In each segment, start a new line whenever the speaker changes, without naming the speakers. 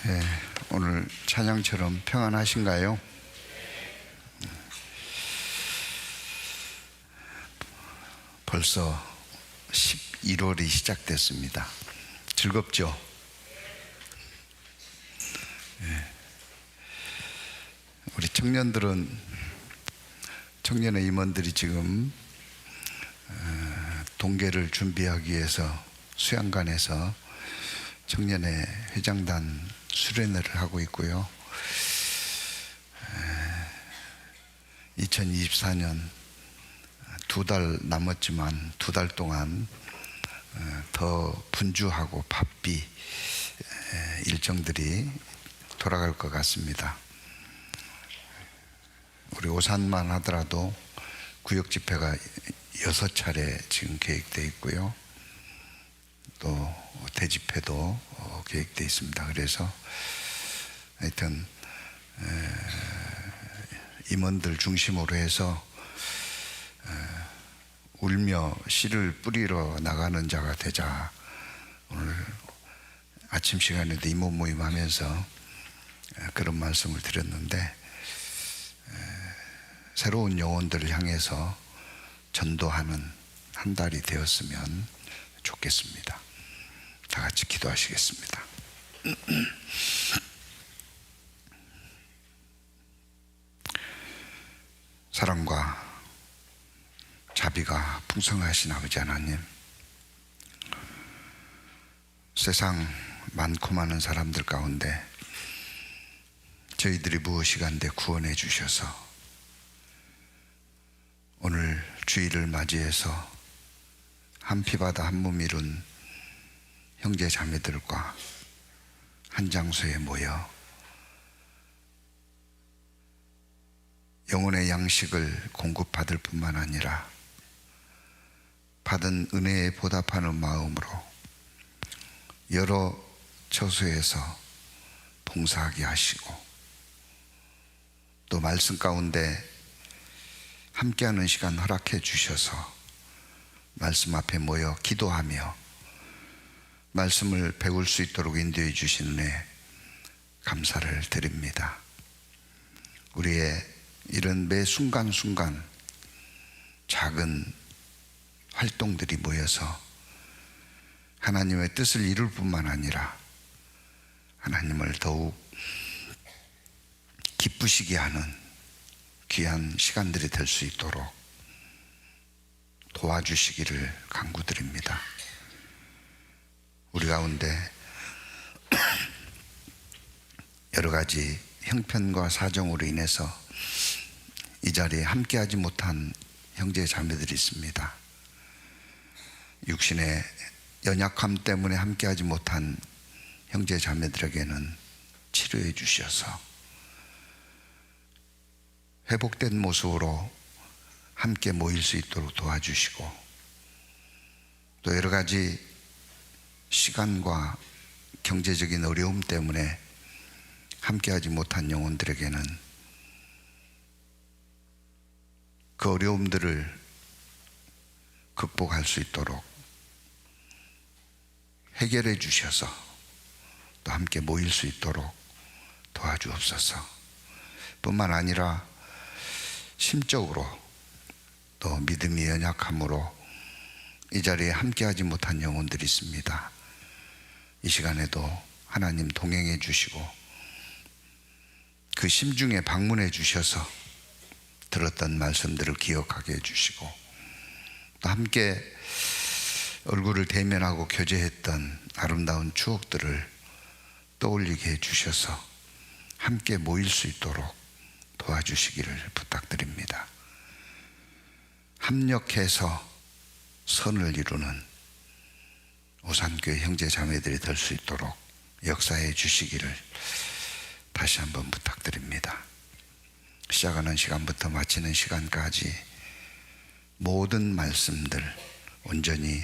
네, 오늘 찬양처럼 평안하신가요? 벌써 11월이 시작됐습니다. 즐겁죠? 네. 우리 청년의 임원들이 지금 동계를 준비하기 위해서 수양관에서 청년의 회장단 수련회를 하고 있고요. 2024년 2달 남았지만 2달 동안 더 분주하고 바삐 일정들이 돌아갈 것 같습니다. 우리 오산만 하더라도 구역 집회가 6차례 지금 계획되어 있고요. 또 대집회도 계획되어 있습니다. 그래서 하여튼 임원들 중심으로 해서 울며 씨를 뿌리러 나가는 자가 되자. 오늘 아침 시간에도 임원 모임하면서 그런 말씀을 드렸는데, 새로운 영혼들을 향해서 전도하는 한 달이 되었으면 좋겠습니다. 다 같이 기도하시겠습니다. 사랑과 자비가 풍성하신 아버지 하나님, 세상 많고 많은 사람들 가운데 저희들이 무엇이간데 구원해 주셔서 오늘 주일을 맞이해서 한 피바다 한 몸 이룬 형제 자매들과 한 장소에 모여 영혼의 양식을 공급받을 뿐만 아니라 받은 은혜에 보답하는 마음으로 여러 처소에서 봉사하게 하시고, 또 말씀 가운데 함께하는 시간 허락해 주셔서 말씀 앞에 모여 기도하며 말씀을 배울 수 있도록 인도해 주신 은혜 감사를 드립니다. 우리의 이런 매 순간순간 작은 활동들이 모여서 하나님의 뜻을 이룰 뿐만 아니라 하나님을 더욱 기쁘시게 하는 귀한 시간들이 될 수 있도록 도와주시기를 간구드립니다. 우리 가운데 여러 가지 형편과 사정으로 인해서 이 자리에 함께하지 못한 형제 자매들이 있습니다. 육신의 연약함 때문에 함께하지 못한 형제 자매들에게는 치료해 주셔서 회복된 모습으로 함께 모일 수 있도록 도와주시고, 또 여러 가지 시간과 경제적인 어려움 때문에 함께하지 못한 영혼들에게는 그 어려움들을 극복할 수 있도록 해결해 주셔서 또 함께 모일 수 있도록 도와주옵소서. 뿐만 아니라 심적으로 또 믿음이 연약함으로 이 자리에 함께하지 못한 영혼들이 있습니다. 이 시간에도 하나님 동행해 주시고 그 심중에 방문해 주셔서 들었던 말씀들을 기억하게 해주시고, 또 함께 얼굴을 대면하고 교제했던 아름다운 추억들을 떠올리게 해주셔서 함께 모일 수 있도록 도와주시기를 부탁드립니다. 합력해서 선을 이루는 오산교회 형제 자매들이 될 수 있도록 역사해 주시기를 다시 한번 부탁드립니다. 시작하는 시간부터 마치는 시간까지 모든 말씀들 온전히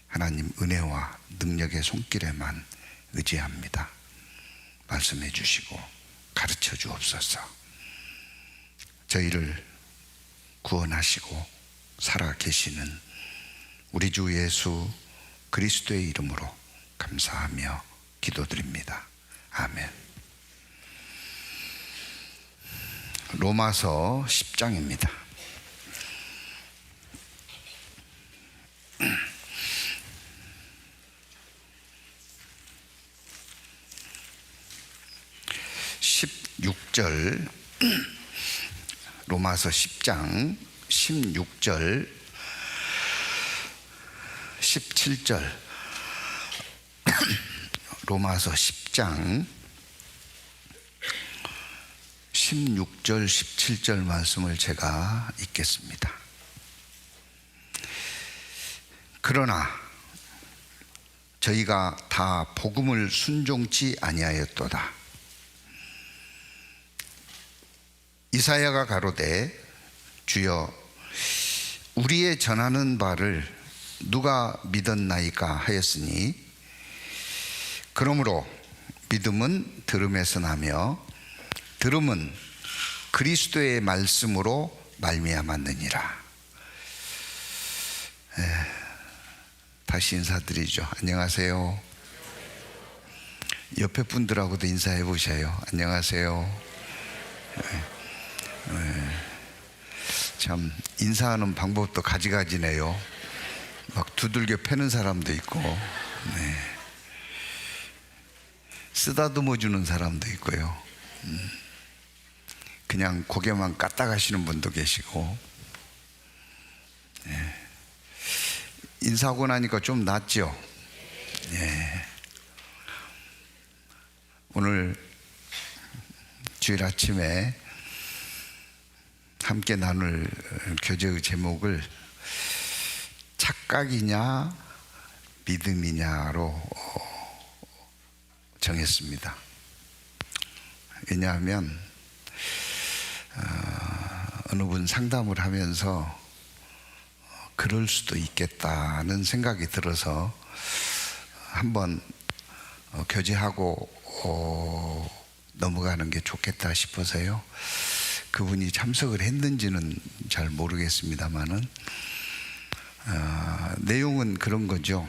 하나님 은혜와 능력의 손길에만 의지합니다. 말씀해 주시고 가르쳐 주옵소서. 저희를 구원하시고 살아계시는 우리 주 예수 그리스도의 이름으로 감사하며 기도드립니다. 아멘. 로마서 10장입니다. 로마서 10장 16절 17절 로마서 10장 16절 17절 말씀을 제가 읽겠습니다. 그러나 저희가 다 복음을 순종치 아니하였도다. 이사야가 가로되 주여 우리의 전하는 바를 누가 믿었나이까 하였으니 그러므로 믿음은 들음에서 나며 들음은 그리스도의 말씀으로 말미암았느니라. 다시 인사드리죠. 안녕하세요. 옆에 분들하고도 인사해 보셔요. 안녕하세요. 참 인사하는 방법도 가지가지네요. 막 두들겨 패는 사람도 있고, 쓰다듬어 주는 사람도 있고요. 그냥 고개만 까딱하시는 분도 계시고. 인사하고 나니까 좀 낫죠. 오늘 주일 아침에 함께 나눌 교제의 제목을 착각이냐 믿음이냐로 정했습니다. 왜냐하면 어느 분 상담을 하면서 그럴 수도 있겠다는 생각이 들어서 한번 교제하고 넘어가는 게 좋겠다 싶어서요. 그분이 참석을 했는지는 잘 모르겠습니다만은 내용은 그런 거죠.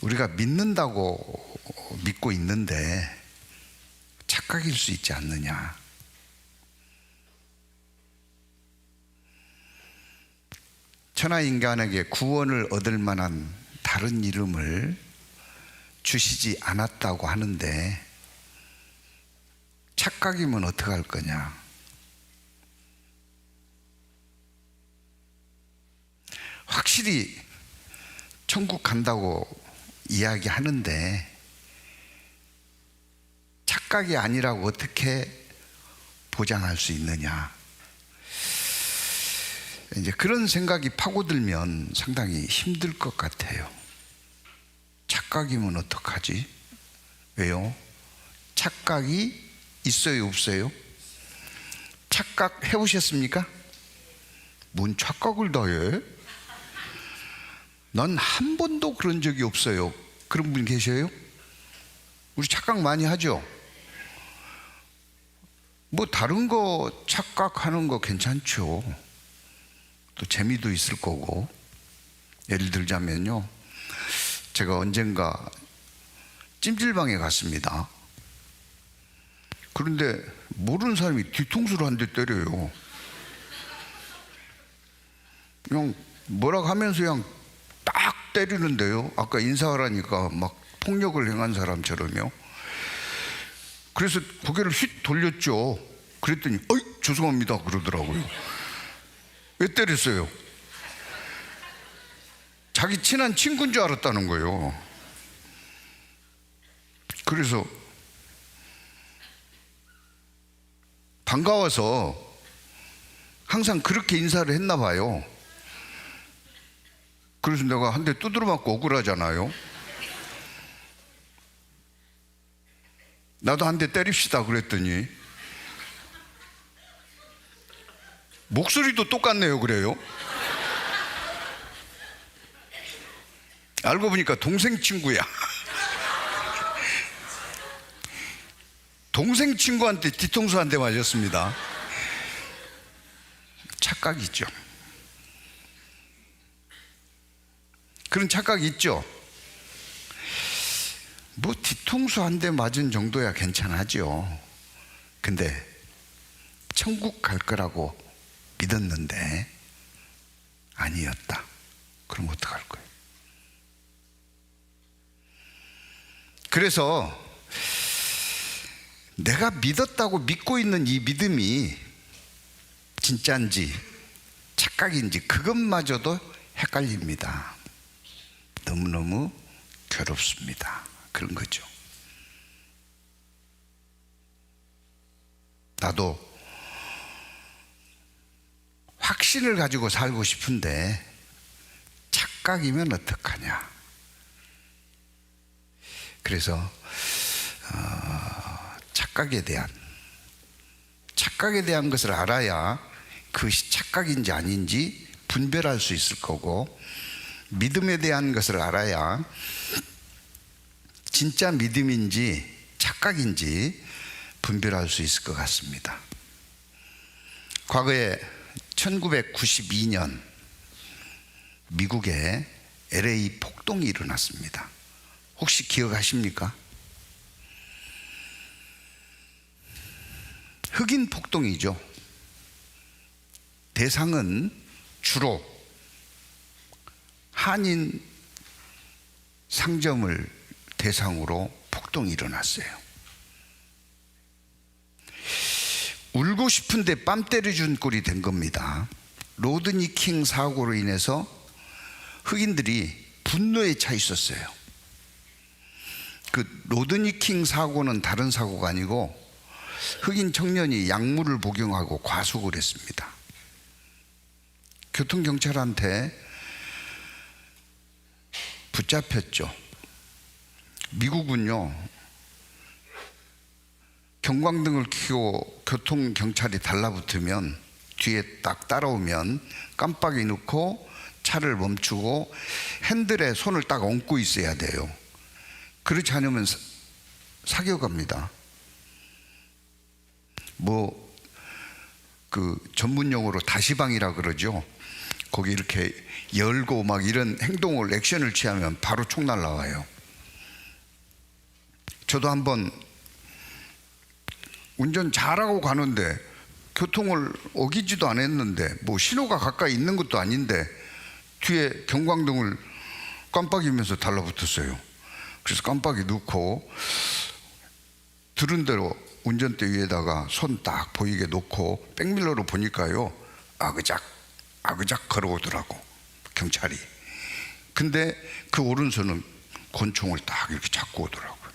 우리가 믿는다고 믿고 있는데 착각일 수 있지 않느냐. 천하 인간에게 구원을 얻을 만한 다른 이름을 주시지 않았다고 하는데 착각이면 어떡할 거냐. 확실히 천국 간다고 이야기하는데 착각이 아니라고 어떻게 보장할 수 있느냐. 이제 그런 생각이 파고들면 상당히 힘들 것 같아요. 착각이면 어떡하지? 왜요? 착각이 있어요, 없어요? 착각 해보셨습니까? 뭔 착각을 다 해? 난 한 번도 그런 적이 없어요. 그런 분 계셔요? 우리 착각 많이 하죠? 뭐 다른 거 착각하는 거 괜찮죠. 또 재미도 있을 거고. 예를 들자면요, 제가 언젠가 찜질방에 갔습니다. 그런데 모르는 사람이 뒤통수를 한 대 때려요. 그냥 뭐라고 하면서 그냥 딱 때리는데요. 아까 인사하라니까 막 폭력을 행한 사람처럼요. 그래서 고개를 휙 돌렸죠. 그랬더니 어이 죄송합니다 그러더라고요. 왜 때렸어요? 자기 친한 친구인 줄 알았다는 거예요. 그래서 반가워서 항상 그렇게 인사를 했나 봐요. 그래서 내가 한 대 두드려 맞고 억울하잖아요. 나도 한 대 때립시다 그랬더니 목소리도 똑같네요. 그래요. 알고 보니까 동생 친구야. 동생 친구한테 뒤통수 한 대 맞았습니다. 착각이죠. 그런 착각이 있죠. 뭐 뒤통수 한 대 맞은 정도야 괜찮아죠. 근데 천국 갈 거라고 믿었는데 아니었다. 그럼 어떡할 거예요? 그래서 내가 믿었다고 믿고 있는 이 믿음이 진짜인지 착각인지 그것마저도 헷갈립니다. 너무너무 괴롭습니다. 그런 거죠. 나도 확신을 가지고 살고 싶은데 착각이면 어떡하냐. 그래서 착각에 대한 것을 알아야 그것이 착각인지 아닌지 분별할 수 있을 거고, 믿음에 대한 것을 알아야 진짜 믿음인지 착각인지 분별할 수 있을 것 같습니다. 과거에 1992년 미국에 LA 폭동이 일어났습니다. 혹시 기억하십니까? 흑인 폭동이죠. 대상은 주로 한인 상점을 대상으로 폭동이 일어났어요. 울고 싶은데 뺨 때려준 꼴이 된 겁니다. 로드니 킹 사고로 인해서 흑인들이 분노에 차 있었어요. 그 로드니 킹 사고는 다른 사고가 아니고 흑인 청년이 약물을 복용하고 과속을 했습니다. 교통경찰한테 붙잡혔죠. 미국은요, 경광등을 켜고 교통경찰이 달라붙으면 뒤에 딱 따라오면 깜빡이 넣고 차를 멈추고 핸들에 손을 딱 얹고 있어야 돼요. 그렇지 않으면 사격합니다. 뭐 그 전문용어로 다시방이라 그러죠. 거기 이렇게 열고 막 이런 행동을 액션을 취하면 바로 총 날라와요. 저도 한번 운전 잘하고 가는데 교통을 어기지도 않았는데 뭐 신호가 가까이 있는 것도 아닌데 뒤에 경광등을 깜빡이면서 달라붙었어요. 그래서 깜빡이 넣고 들은 대로 운전대 위에다가 손 딱 보이게 놓고 백밀러로 보니까요, 아그작 걸어오더라고 경찰이. 근데 그 오른손은 권총을 딱 이렇게 잡고 오더라고요.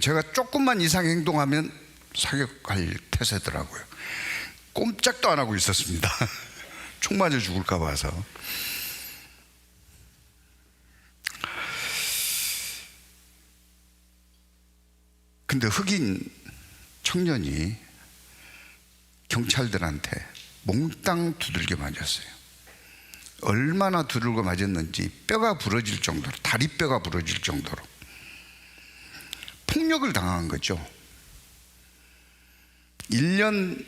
제가 조금만 이상 행동하면 사격할 태세더라고요. 꼼짝도 안 하고 있었습니다. 총 맞아 죽을까 봐서. 근데 흑인 청년이 경찰들한테 몽땅 두들겨 맞았어요. 얼마나 두들겨 맞았는지 뼈가 부러질 정도로, 다리뼈가 부러질 정도로 폭력을 당한 거죠. 1년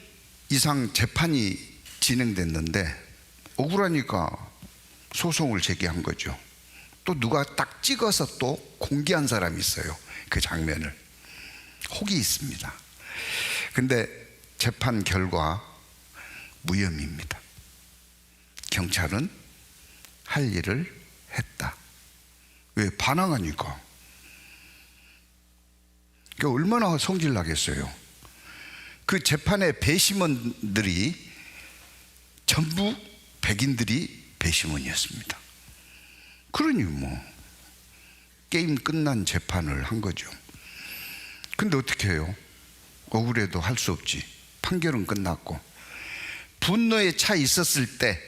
이상 재판이 진행됐는데 억울하니까 소송을 제기한 거죠. 또 누가 딱 찍어서 또 공개한 사람이 있어요. 그 장면을. 혹이 있습니다. 근데 재판 결과 무혐의입니다. 경찰은 할 일을 했다. 왜? 반항하니까. 그러니까 얼마나 성질 나겠어요. 그 재판의 배심원들이 전부 백인들이 배심원이었습니다. 그러니 뭐 게임 끝난 재판을 한 거죠. 근데 어떻게 해요? 억울해도 할 수 없지. 판결은 끝났고. 분노에 차 있었을 때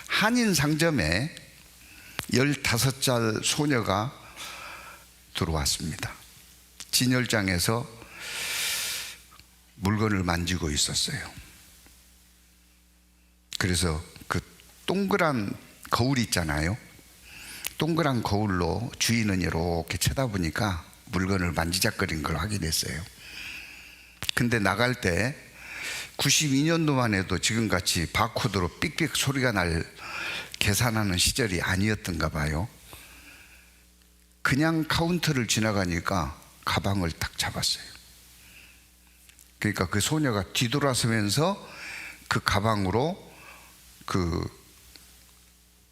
한인 상점에 15살 소녀가 들어왔습니다. 진열장에서 물건을 만지고 있었어요. 그래서 그 동그란 거울 있잖아요. 동그란 거울로 주인은 이렇게 쳐다보니까 물건을 만지작거린 걸 확인했어요. 근데 나갈 때 92년도만 해도 지금같이 바코드로 삑삑 소리가 날 계산하는 시절이 아니었던가 봐요. 그냥 카운터를 지나가니까 가방을 딱 잡았어요. 그러니까 그 소녀가 뒤돌아서면서 그 가방으로 그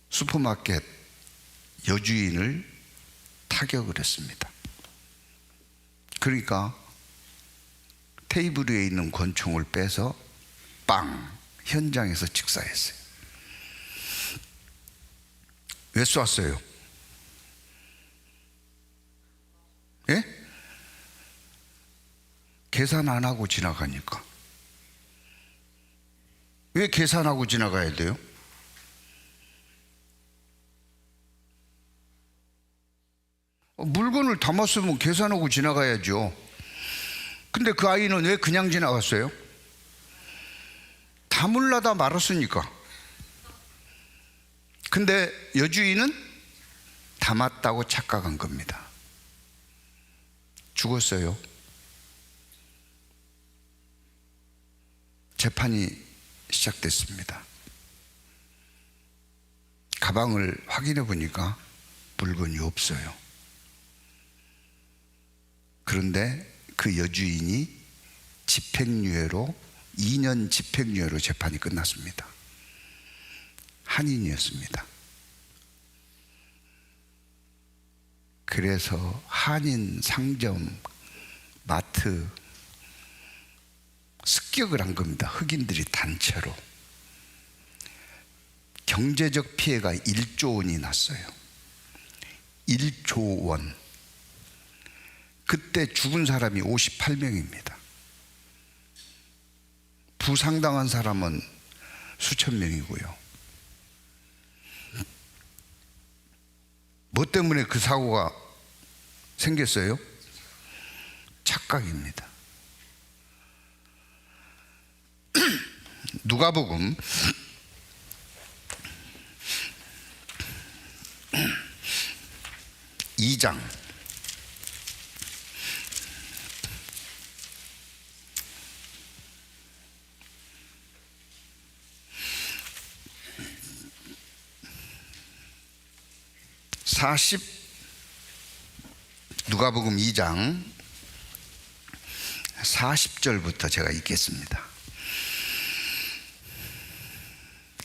슈퍼마켓 여주인을 타격을 했습니다. 그러니까 테이블 위에 있는 권총을 빼서 빵! 현장에서 직사했어요. 왜 쐈어요? 예? 계산 안 하고 지나가니까. 왜 계산하고 지나가야 돼요? 물건을 담았으면 계산하고 지나가야죠. 근데 그 아이는 왜 그냥 지나갔어요? 담으려다 말았으니까. 근데 여주인은 담았다고 착각한 겁니다. 죽었어요. 재판이 시작됐습니다. 가방을 확인해 보니까 물건이 없어요. 그런데 그 여주인이 집행유예로 2년 집행유예로 재판이 끝났습니다. 한인이었습니다. 그래서 한인 상점, 마트 습격을 한 겁니다. 흑인들이 단체로. 경제적 피해가 1조 원이 났어요. 1조 원. 그때 죽은 사람이 58명입니다. 부상당한 사람은 수천 명이고요. 뭐 때문에 그 사고가 생겼어요? 착각입니다. 누가복음 2장 40 누가복음 2장 40절부터 제가 읽겠습니다.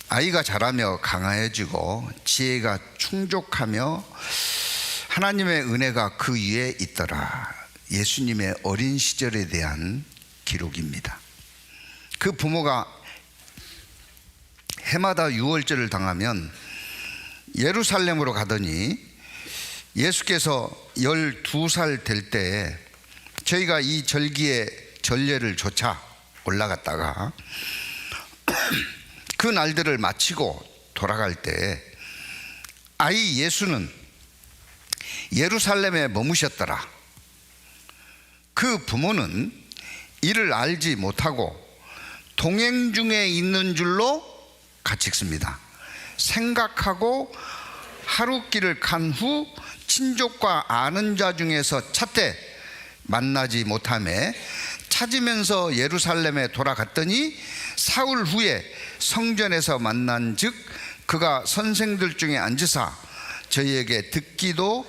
아이가 자라며 강하여지고 지혜가 충족하며 하나님의 은혜가 그 위에 있더라. 예수님의 어린 시절에 대한 기록입니다. 그 부모가 해마다 유월절을 당하면 예루살렘으로 가더니 예수께서 12살 될 때 저희가 이 절기의 전례를 조차 올라갔다가 그 날들을 마치고 돌아갈 때 아이 예수는 예루살렘에 머무셨더라. 그 부모는 이를 알지 못하고 동행 중에 있는 줄로 가르쳤습니다. 생각하고 하룻길을 간 후 친족과 아는 자 중에서 찾되 만나지 못하매 찾으면서 예루살렘에 돌아갔더니 사흘 후에 성전에서 만난 즉 그가 선생들 중에 앉으사 저희에게 듣기도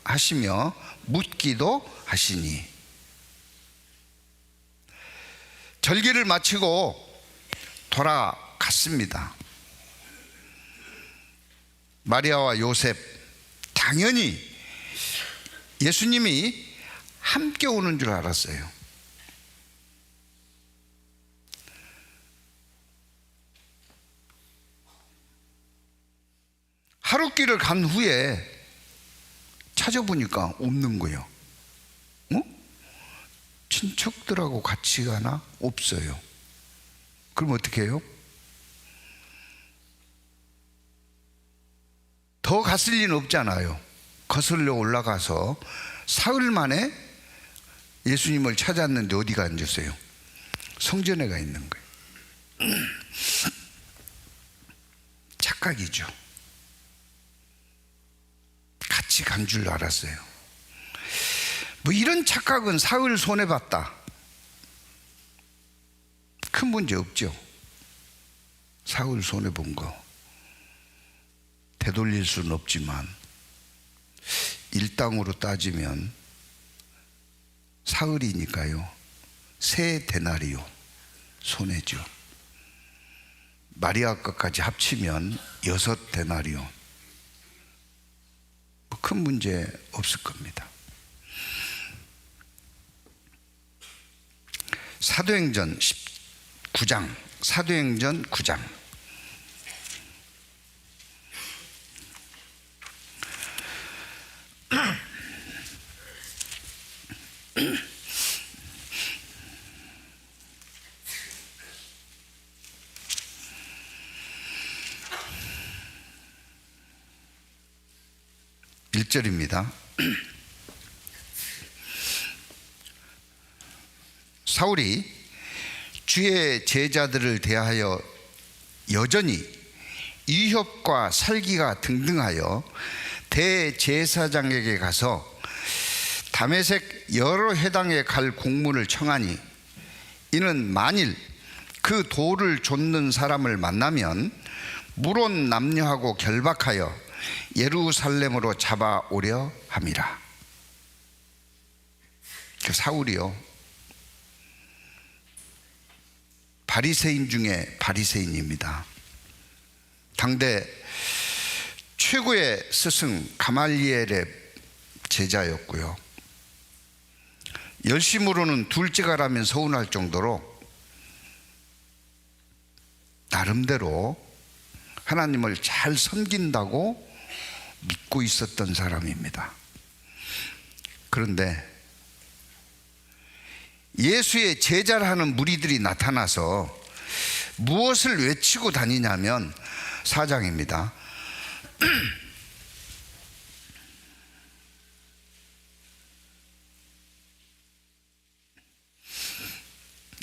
하시며 묻기도 하시니. 절기를 마치고 돌아갔습니다. 마리아와 요셉 당연히 예수님이 함께 오는 줄 알았어요. 하룻길을 간 후에 찾아보니까 없는 거예요. 친척들하고 같이 가나? 없어요. 그럼 어떻게 해요? 더 갔을 리는 없잖아요. 거슬러 올라가서 사흘 만에 예수님을 찾았는데 어디가 앉았어요? 성전에 가 있는 거예요. 착각이죠. 같이 간 줄 알았어요. 뭐 이런 착각은 사흘 손해봤다. 큰 문제 없죠. 사흘 손해본 거 되돌릴 수는 없지만 일당으로 따지면 사흘이니까요. 3데나리온 손해죠. 마리아 것까지 합치면 6데나리온. 뭐 큰 문제 없을 겁니다. 사도행전 9장, 사도행전 9장. (1절입니다) 사울이 주의 제자들을 대하여 여전히 위협과 살기가 등등하여 대제사장에게 가서 다메섹 여러 회당에 갈 공문을 청하니, 이는 만일 그 돌을 좇는 사람을 만나면 물론 남녀하고 결박하여 예루살렘으로 잡아오려 함이라. 사울이요, 바리새인 중에 바리새인입니다. 당대 최고의 스승 가말리엘의 제자였고요, 열심으로는 둘째가라면 서운할 정도로 나름대로 하나님을 잘 섬긴다고 믿고 있었던 사람입니다. 그런데 예수의 제자라는 무리들이 나타나서 무엇을 외치고 다니냐면 4장입니다.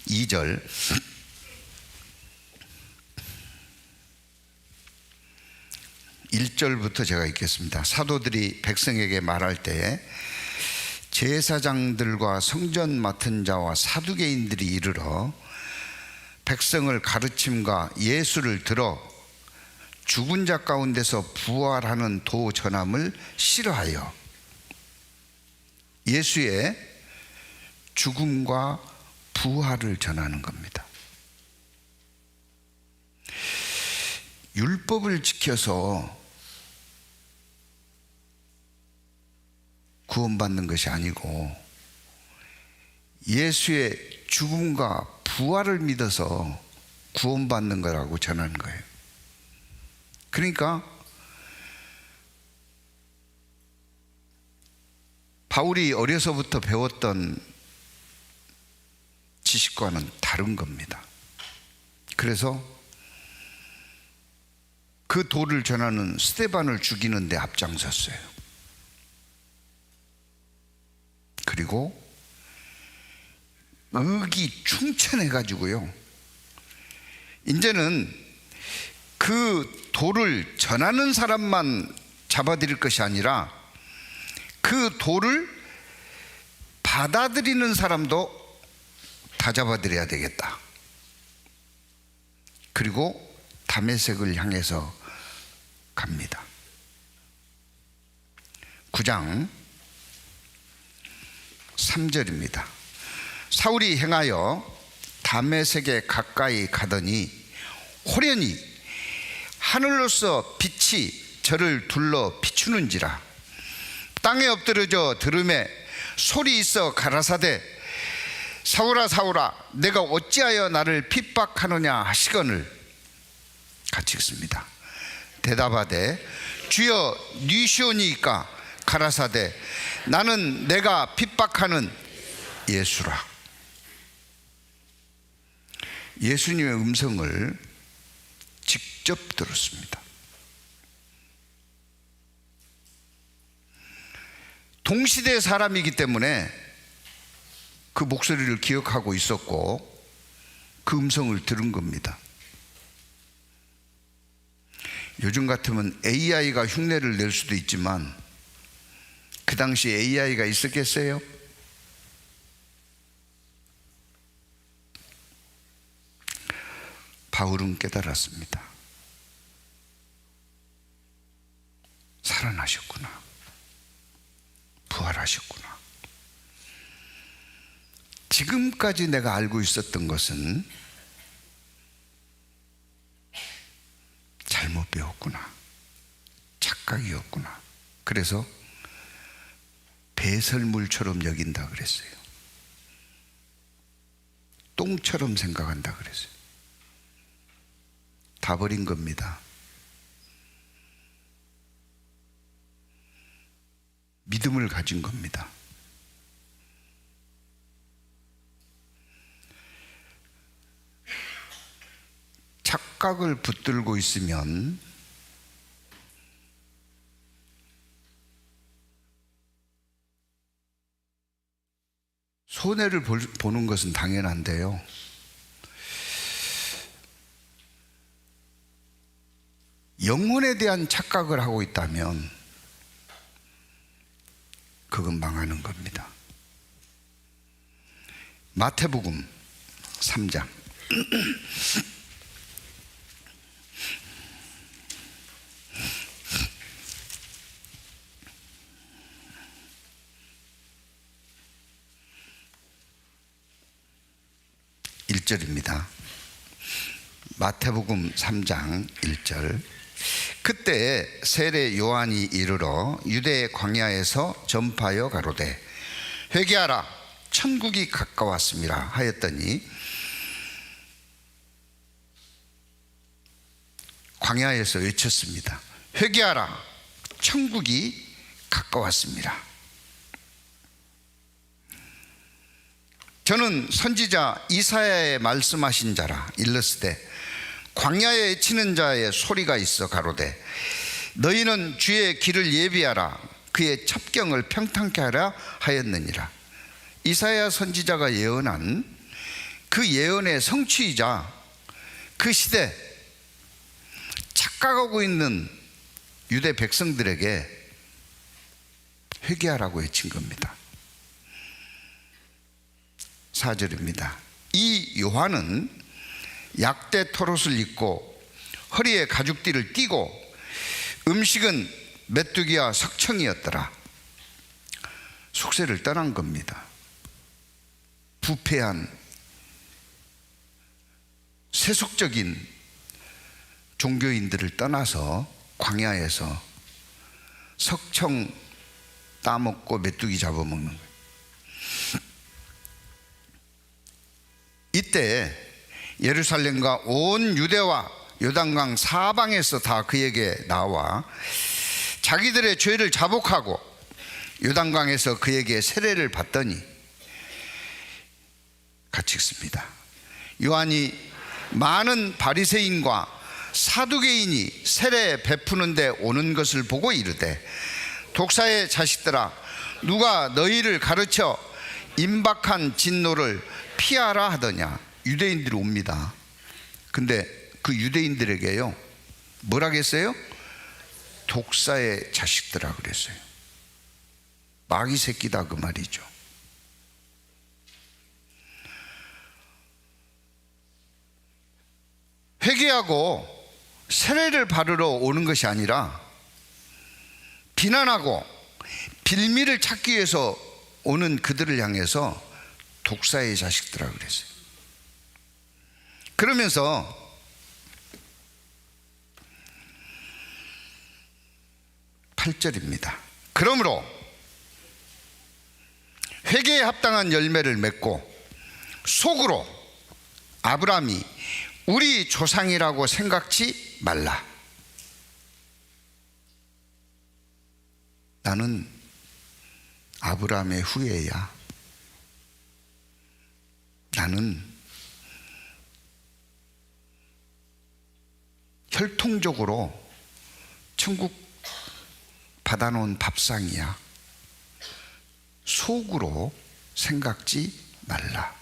2절. 1절부터 제가 읽겠습니다. 사도들이 백성에게 말할 때에 제사장들과 성전 맡은 자와 사두개인들이 이르러 백성을 가르침과 예수를 들어 죽은 자 가운데서 부활하는 도 전함을 싫어하여 예수의 죽음과 부활을 전하는 겁니다. 율법을 지켜서 구원받는 것이 아니고 예수의 죽음과 부활을 믿어서 구원받는 거라고 전하는 거예요. 그러니까 바울이 어려서부터 배웠던 지식과는 다른 겁니다. 그래서 그 도를 전하는 스데반을 죽이는 데 앞장섰어요. 그리고 의기충천해가지고요, 이제는 그 도를 전하는 사람만 잡아들일 것이 아니라 그 도를 받아들이는 사람도 다 잡아들여야 되겠다. 그리고 다메섹을 향해서 갑니다. 9장 3절입니다. 사울이 행하여 다메섹에 가까이 가더니 호련히 하늘로서 빛이 저를 둘러 비추는지라. 땅에 엎드려져 들음에 소리 있어 가라사대 사울아 사울아 내가 어찌하여 나를 핍박하느냐 하시거늘. 같이 읽습니다. 대답하되 주여 니시오니이까 가라사대 나는 내가 핍박하는 예수라. 예수님의 음성을 직접 들었습니다. 동시대 사람이기 때문에 그 목소리를 기억하고 있었고 그 음성을 들은 겁니다. 요즘 같으면 AI가 흉내를 낼 수도 있지만 그 당시 AI가 있었겠어요? 바울은 깨달았습니다. 살아나셨구나. 부활하셨구나. 지금까지 내가 알고 있었던 것은 잘못 배웠구나, 착각이었구나. 그래서 배설물처럼 여긴다 그랬어요. 똥처럼 생각한다 그랬어요. 다 버린 겁니다. 믿음을 가진 겁니다. 착각을 붙들고 있으면 손해를 보는 것은 당연한데요, 영혼에 대한 착각을 하고 있다면 그건 망하는 겁니다. 마태복음 3장 1절입니다. 마태복음 3장 1절. 그때 세례 요한이 이르러 유대 광야에서 전파하여 가로되 회개하라 천국이 가까웠습니다 하였더니 광야에서 외쳤습니다. 회개하라 천국이 가까웠습니다. 저는 선지자 이사야의 말씀하신 자라. 일렀으되 광야에 외치는 자의 소리가 있어 가로되 너희는 주의 길을 예비하라 그의 첩경을 평탄케 하라 하였느니라. 이사야 선지자가 예언한 그 예언의 성취이자 그 시대 착각하고 있는 유대 백성들에게 회개하라고 외친 겁니다. 4절입니다. 이 요한은 약대 토롯을 입고 허리에 가죽띠를 띠고 음식은 메뚜기와 석청이었더라. 속세를 떠난 겁니다. 부패한 세속적인 종교인들을 떠나서 광야에서 석청 따먹고 메뚜기 잡아먹는 거예요. 이때 예루살렘과 온 유대와 요단강 사방에서 다 그에게 나와 자기들의 죄를 자복하고 요단강에서 그에게 세례를 받더니, 같이 읽습니다. 요한이 많은 바리새인과 사두개인이 세례 베푸는데 오는 것을 보고 이르되 독사의 자식들아 누가 너희를 가르쳐 임박한 진노를 피하라 하더냐. 유대인들이 옵니다. 근데 그 유대인들에게요 뭐라 했어요? 독사의 자식들아 그랬어요. 마귀 새끼다 그 말이죠. 회개하고 세례를 받으러 오는 것이 아니라 비난하고 빌미를 찾기 위해서 오는 그들을 향해서 독사의 자식들아 그랬어요. 그러면서 (8절입니다) 그러므로 회개에 합당한 열매를 맺고 속으로 아브라함이 우리 조상이라고 생각지 말라. 나는 아브라함의 후예야. 나는 혈통적으로 천국 받아놓은 밥상이야. 속으로 생각지 말라.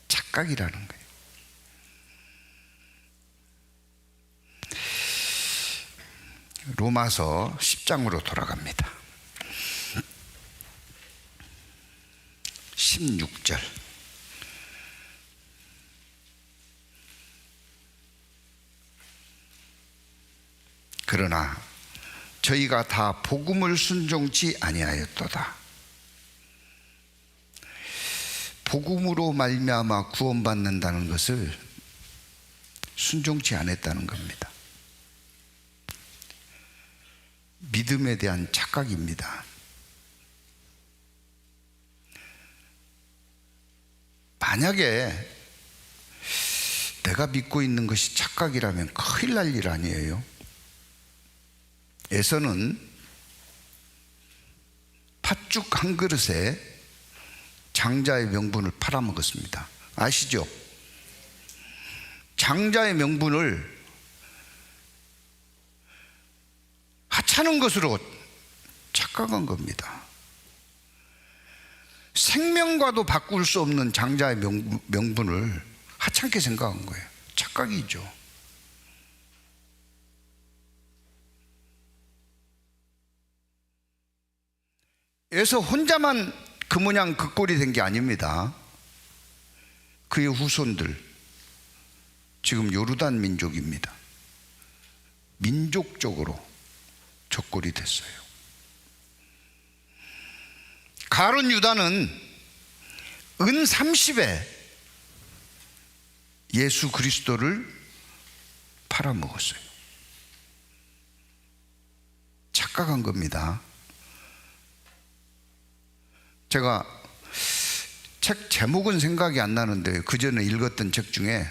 착각이라는 거예요. 로마서 10장으로 돌아갑니다. 16절. 그러나 저희가 다 복음을 순종치 아니하였도다. 복음으로 말미암아 구원받는다는 것을 순종치 않았다는 겁니다. 믿음에 대한 착각입니다. 만약에 내가 믿고 있는 것이 착각이라면 큰일 날 일 아니에요. 에서는 팥죽 한 그릇에 장자의 명분을 팔아먹었습니다. 아시죠? 장자의 명분을 하찮은 것으로 착각한 겁니다. 생명과도 바꿀 수 없는 장자의 명분을 하찮게 생각한 거예요. 착각이죠. 에서 혼자만 그 모양 그 꼴이 된 게 아닙니다. 그의 후손들, 지금 요르단 민족입니다. 민족적으로 저 꼴이 됐어요. 가룟 유다는 은 30에 예수 그리스도를 팔아먹었어요. 착각한 겁니다. 제가 책 제목은 생각이 안 나는데 그 전에 읽었던 책 중에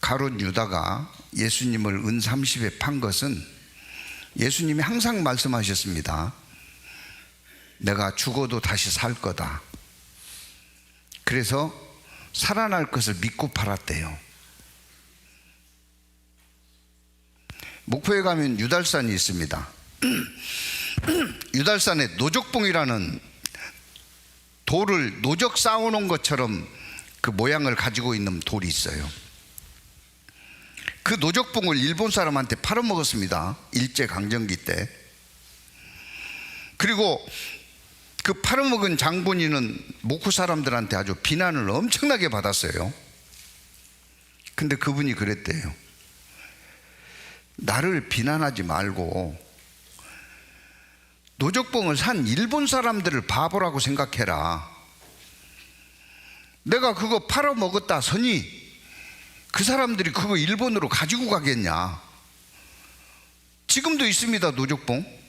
가룟 유다가 예수님을 은 30에 판 것은 예수님이 항상 말씀하셨습니다. 내가 죽어도 다시 살 거다. 그래서 살아날 것을 믿고 팔았대요. 목포에 가면 유달산이 있습니다. 유달산에 노적봉이라는 돌을 노적 쌓아놓은 것처럼 그 모양을 가지고 있는 돌이 있어요. 그 노적봉을 일본 사람한테 팔아먹었습니다. 일제강점기 때. 그리고 그 팔아먹은 장본인은 목포 사람들한테 아주 비난을 엄청나게 받았어요. 근데 그분이 그랬대요. 나를 비난하지 말고 노적봉을 산 일본 사람들을 바보라고 생각해라. 내가 그거 팔아먹었다 서니 그 사람들이 그거 일본으로 가지고 가겠냐. 지금도 있습니다. 노적봉.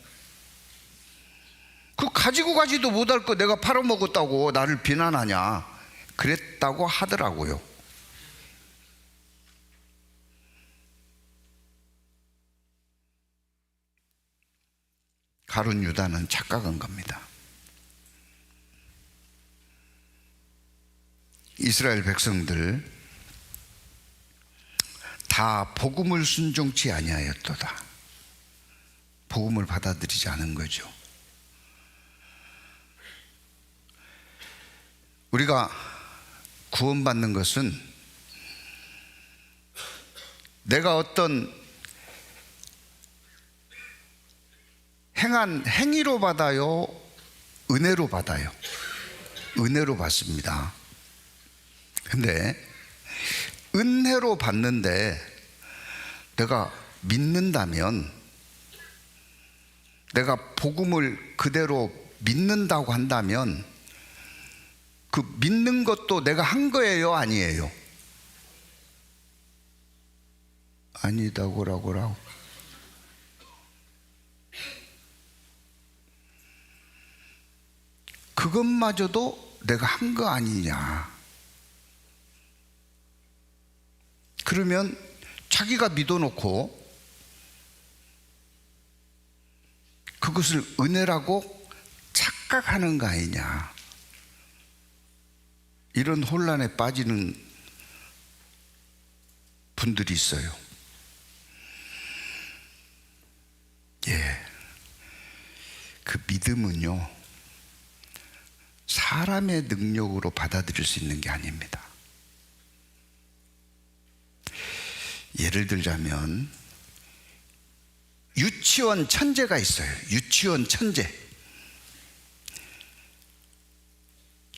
그 가지고 가지도 못할 거 내가 팔아먹었다고 나를 비난하냐. 그랬다고 하더라고요. 가룟 유다는 착각한 겁니다. 이스라엘 백성들 다 복음을 순종치 아니하였도다. 복음을 받아들이지 않은 거죠. 우리가 구원받는 것은 내가 어떤 행한 행위로 받아요? 은혜로 받아요? 은혜로 받습니다. 근데 은혜로 받는데 내가 믿는다면, 내가 복음을 그대로 믿는다고 한다면 그 믿는 것도 내가 한 거예요? 아니에요? 아니다고라고. 그것마저도 내가 한 거 아니냐. 그러면 자기가 믿어놓고 그것을 은혜라고 착각하는 거 아니냐. 이런 혼란에 빠지는 분들이 있어요. 그 믿음은요, 사람의 능력으로 받아들일 수 있는 게 아닙니다. 예를 들자면 유치원 천재가 있어요. 유치원 천재.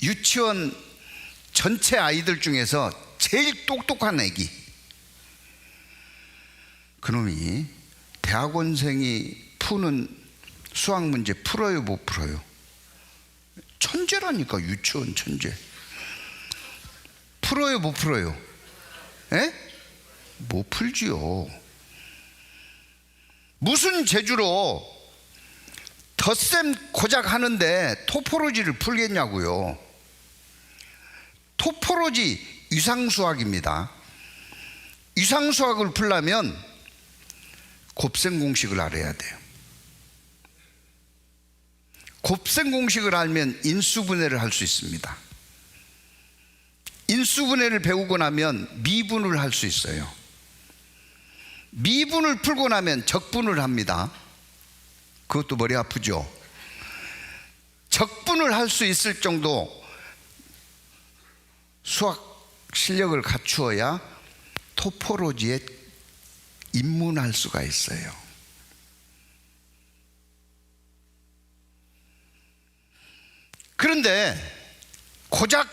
유치원 전체 아이들 중에서 제일 똑똑한 애기. 그놈이 대학원생이 푸는 수학 문제 풀어요, 못 풀어요? 천재라니까. 유치원 천재. 풀어요, 못 풀어요? 에? 못 풀지요. 무슨 재주로 덧셈 고작 하는데 토포로지를 풀겠냐고요. 토포로지 유상수학입니다. 유상수학을 풀려면 곱셈 공식을 알아야 돼요. 곱셈 공식을 알면 인수분해를 할 수 있습니다. 인수분해를 배우고 나면 미분을 할 수 있어요. 미분을 풀고 나면 적분을 합니다. 그것도 머리 아프죠? 적분을 할 수 있을 정도 수학 실력을 갖추어야 토포로지에 입문할 수가 있어요. 그런데 고작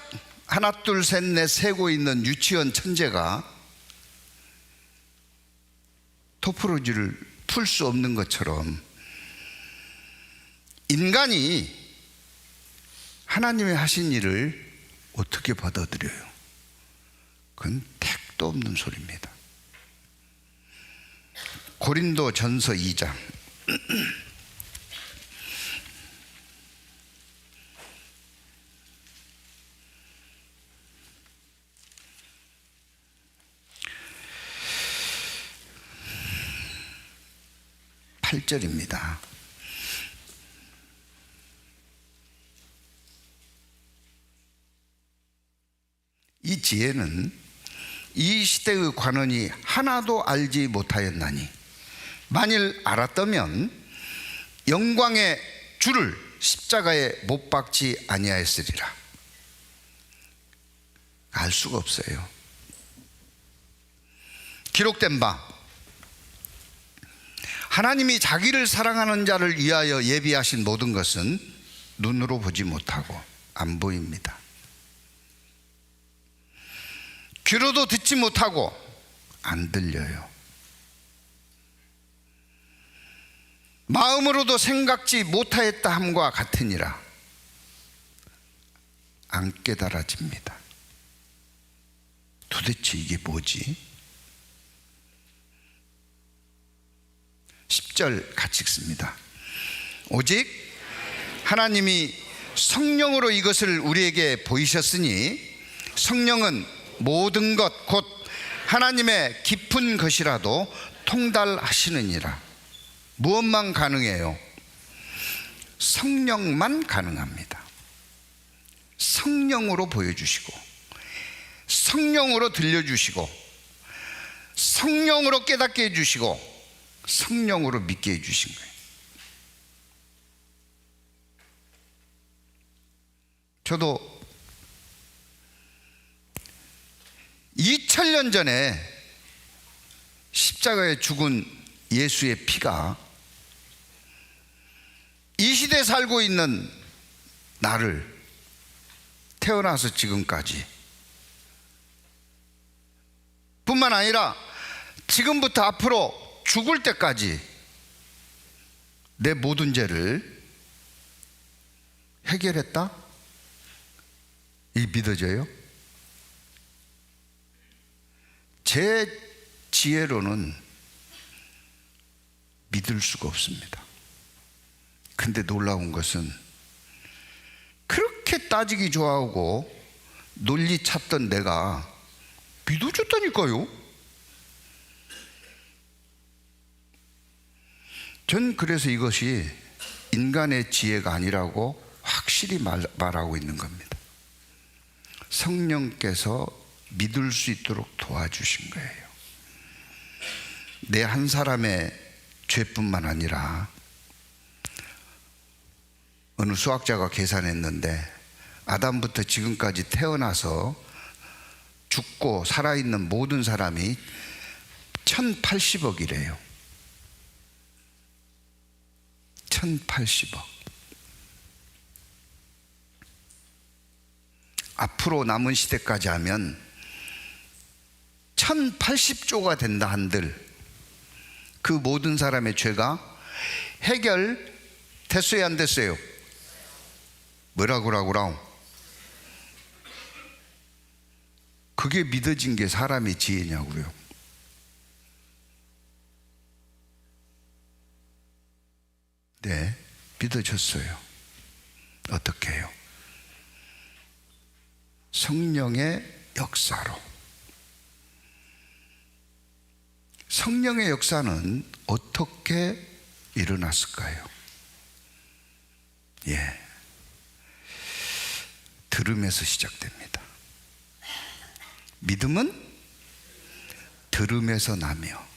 하나 둘 셋 넷 세고 있는 유치원 천재가 토포로지를 풀 수 없는 것처럼 인간이 하나님이 하신 일을 어떻게 받아들여요? 그건 택도 없는 소리입니다. 고린도전서 2장 8절입니다. 이 지혜는 이 시대의 관원이 하나도 알지 못하였나니 만일 알았다면 영광의 주를 십자가에 못 박지 아니하였으리라. 알 수가 없어요. 기록된 바 하나님이 자기를 사랑하는 자를 위하여 예비하신 모든 것은 눈으로 보지 못하고 안 보입니다. 귀로도 듣지 못하고 안 들려요. 마음으로도 생각지 못하였다 함과 같으니라. 안 깨달아집니다. 도대체 이게 뭐지? 10절 같이 읽습니다. 오직 하나님이 성령으로 이것을 우리에게 보이셨으니 성령은 모든 것 곧 하나님의 깊은 것이라도 통달하시느니라. 무엇만 가능해요? 성령만 가능합니다. 성령으로 보여주시고 성령으로 들려주시고 성령으로 깨닫게 해주시고 성령으로 믿게 해주신 거예요. 저도 2000년 전에 십자가에 죽은 예수의 피가 이 시대에 살고 있는 나를 태어나서 지금까지 뿐만 아니라 지금부터 앞으로 죽을 때까지 내 모든 죄를 해결했다? 이 믿어져요? 제 지혜로는 믿을 수가 없습니다. 근데 놀라운 것은 그렇게 따지기 좋아하고 논리 찾던 내가 믿어줬다니까요. 전 그래서 이것이 인간의 지혜가 아니라고 확실히 말하고 있는 겁니다. 성령께서 믿을 수 있도록 도와주신 거예요. 내 한 사람의 죄뿐만 아니라 어느 수학자가 계산했는데 아담부터 지금까지 태어나서 죽고 살아있는 모든 사람이 1080억이래요. 1080억. 앞으로 남은 시대까지 하면 1080조가 된다 한들 그 모든 사람의 죄가 해결됐어요, 안 됐어요? 뭐라고라고라? 그게 믿어진 게 사람의 지혜냐고요. 네, 믿어졌어요. 어떻게 해요? 성령의 역사로. 성령의 역사는 어떻게 일어났을까요? 들음에서 시작됩니다. 믿음은 들음에서 나며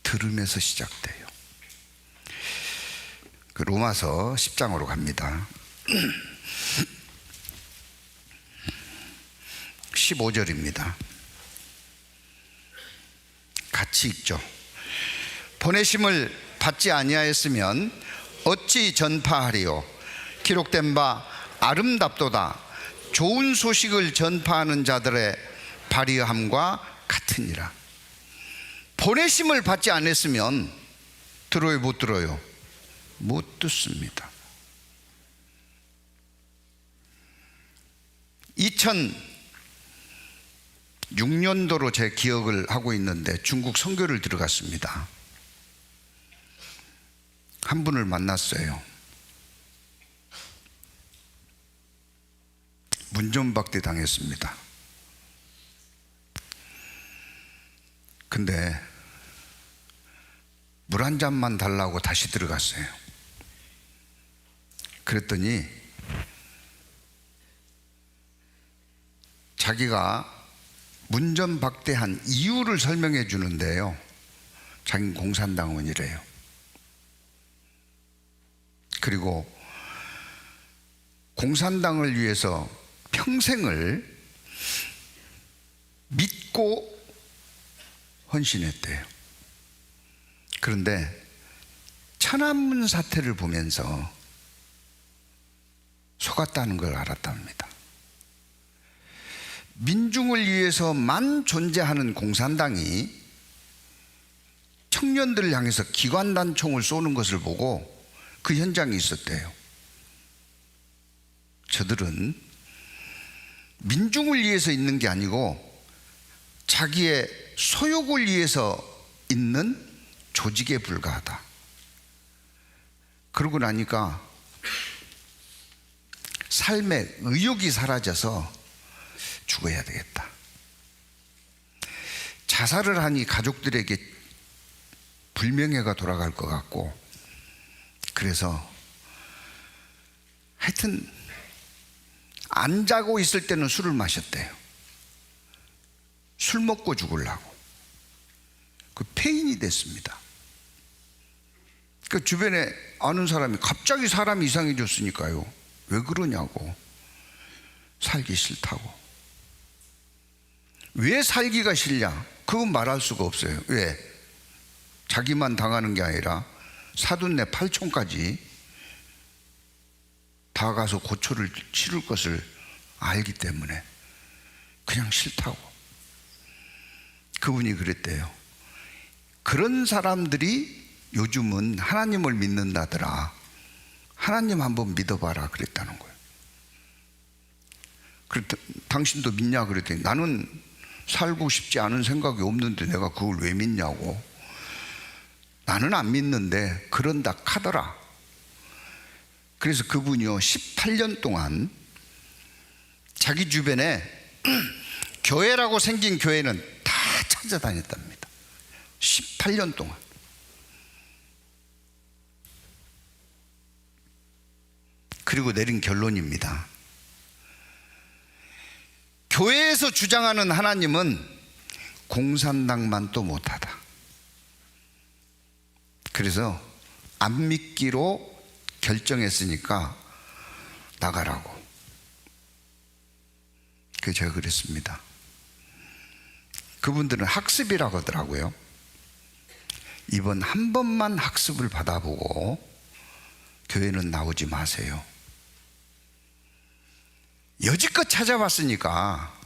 들음에서 시작돼요. 그 로마서 10장으로 갑니다. 15절입니다. 같이 읽죠. 보내심을 받지 아니하였으면 어찌 전파하리요? 기록된 바 아름답도다. 좋은 소식을 전파하는 자들의 발의함과 같으니라. 보내심을 받지 않았으면 들어요, 못 들어요? 못 듣습니다. 2006년도로 제 기억을 하고 있는데 중국 선교를 들어갔습니다. 한 분을 만났어요. 문전박대 당했습니다. 근데 물 한 잔만 달라고 다시 들어갔어요. 그랬더니 자기가 문전박대한 이유를 설명해 주는데요, 자기는 공산당원이래요. 그리고 공산당을 위해서 평생을 믿고 헌신했대요. 그런데 천안문 사태를 보면서 속았다는 걸 알았답니다. 민중을 위해서만 존재하는 공산당이 청년들을 향해서 기관단총을 쏘는 것을 보고 그 현장에 있었대요. 저들은 민중을 위해서 있는 게 아니고 자기의 소욕을 위해서 있는 조직에 불과하다. 그러고 나니까 삶의 의욕이 사라져서 죽어야 되겠다. 자살을 하니 가족들에게 불명예가 돌아갈 것 같고, 그래서 하여튼 안 자고 있을 때는 술을 마셨대요. 술 먹고 죽으려고. 그 폐인이 됐습니다. 그 주변에 아는 사람이 갑자기 사람이 이상해졌으니까요, 왜 그러냐고. 살기 싫다고. 왜 살기가 싫냐? 그건 말할 수가 없어요. 왜? 자기만 당하는 게 아니라 사돈네 팔촌까지 다 가서 고초를 치를 것을 알기 때문에 그냥 싫다고. 그분이 그랬대요. 그런 사람들이 요즘은 하나님을 믿는다더라. 하나님 한번 믿어봐라 그랬다는 거예요. 당신도 믿냐 그랬더니 나는 살고 싶지 않은 생각이 없는데 내가 그걸 왜 믿냐고. 나는 안 믿는데 그런다 카더라. 그래서 그분이요 18년 동안 자기 주변에 교회라고 생긴 교회는 다 찾아다녔답니다. 18년 동안. 그리고 내린 결론입니다. 교회에서 주장하는 하나님은 공산당만도 못하다. 그래서 안 믿기로 결정했으니까 나가라고. 그래서 제가 그랬습니다. 그분들은 학습이라고 하더라고요. 이번 한 번만 학습을 받아보고 교회는 나오지 마세요. 여지껏 찾아봤으니까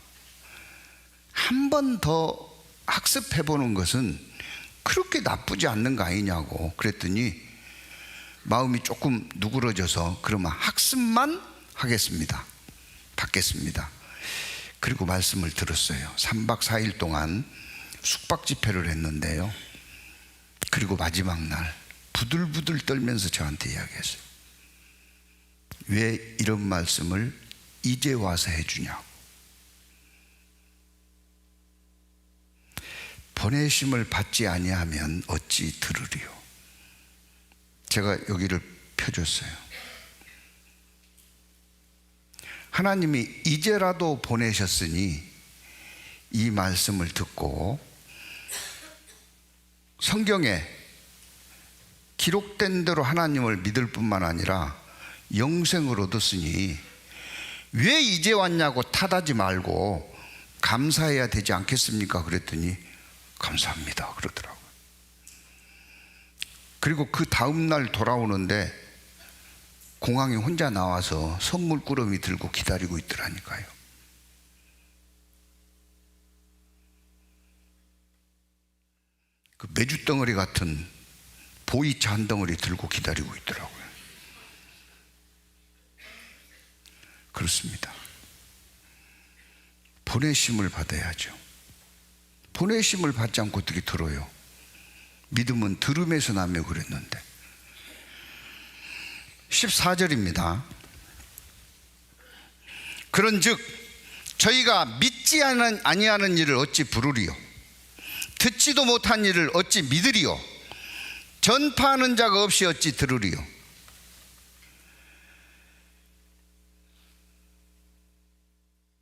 한 번 더 학습해보는 것은 그렇게 나쁘지 않는 거 아니냐고. 그랬더니 마음이 조금 누그러져서 그러면 학습만 하겠습니다. 받겠습니다. 그리고 말씀을 들었어요. 3박 4일 동안 숙박 집회를 했는데요. 그리고 마지막 날 부들부들 떨면서 저한테 이야기했어요. 왜 이런 말씀을 이제 와서 해주냐고. 보내심을 받지 아니하면 어찌 들으리요. 제가 여기를 펴줬어요. 하나님이 이제라도 보내셨으니 이 말씀을 듣고 성경에 기록된 대로 하나님을 믿을 뿐만 아니라 영생을 얻었으니 왜 이제 왔냐고 탓하지 말고 감사해야 되지 않겠습니까? 그랬더니 감사합니다 그러더라고요. 그리고 그 다음날 돌아오는데 공항에 혼자 나와서 선물 꾸러미 들고 기다리고 있더라니까요. 그 메주 덩어리 같은 보이차 한 덩어리 들고 기다리고 있더라고요. 그렇습니다. 보내심을 받아야죠. 보내심을 받지 않고 어떻게 들어요? 믿음은 들음에서 나며 그랬는데. 14절입니다. 그런즉 저희가 믿지 아니하는 일을 어찌 부르리요? 듣지도 못한 일을 어찌 믿으리요? 전파하는 자가 없이 어찌 들으리요?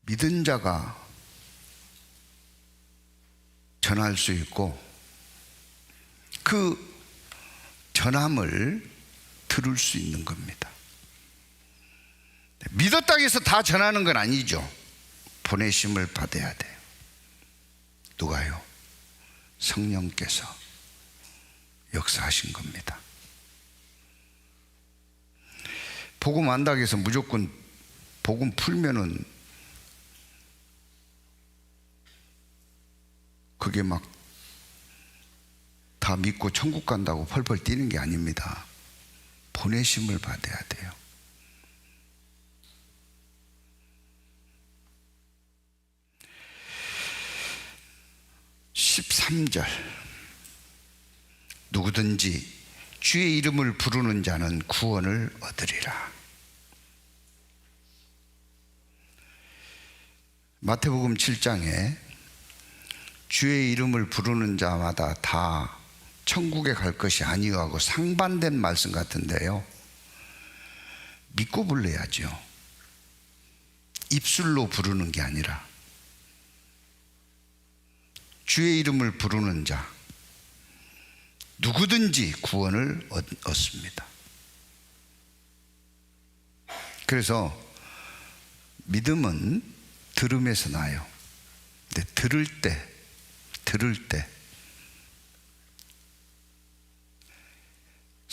믿은 자가 전할 수 있고 그 전함을 들을 수 있는 겁니다. 믿었다고 해서 다 전하는 건 아니죠. 보내심을 받아야 돼요. 누가요? 성령께서 역사하신 겁니다. 복음 안다고 해서 무조건 복음 풀면은 그게 막 다 믿고 천국 간다고 펄펄 뛰는 게 아닙니다. 보내심을 받아야 돼요. (13절) 누구든지 주의 이름을 부르는 자는 구원을 얻으리라. 마태복음 7장에 주의 이름을 부르는 자마다 다 천국에 갈 것이 아니하고 상반된 말씀 같은데요, 믿고 불러야죠. 입술로 부르는 게 아니라 주의 이름을 부르는 자 누구든지 구원을 얻습니다. 그래서 믿음은 들음에서 나요. 근데 들을 때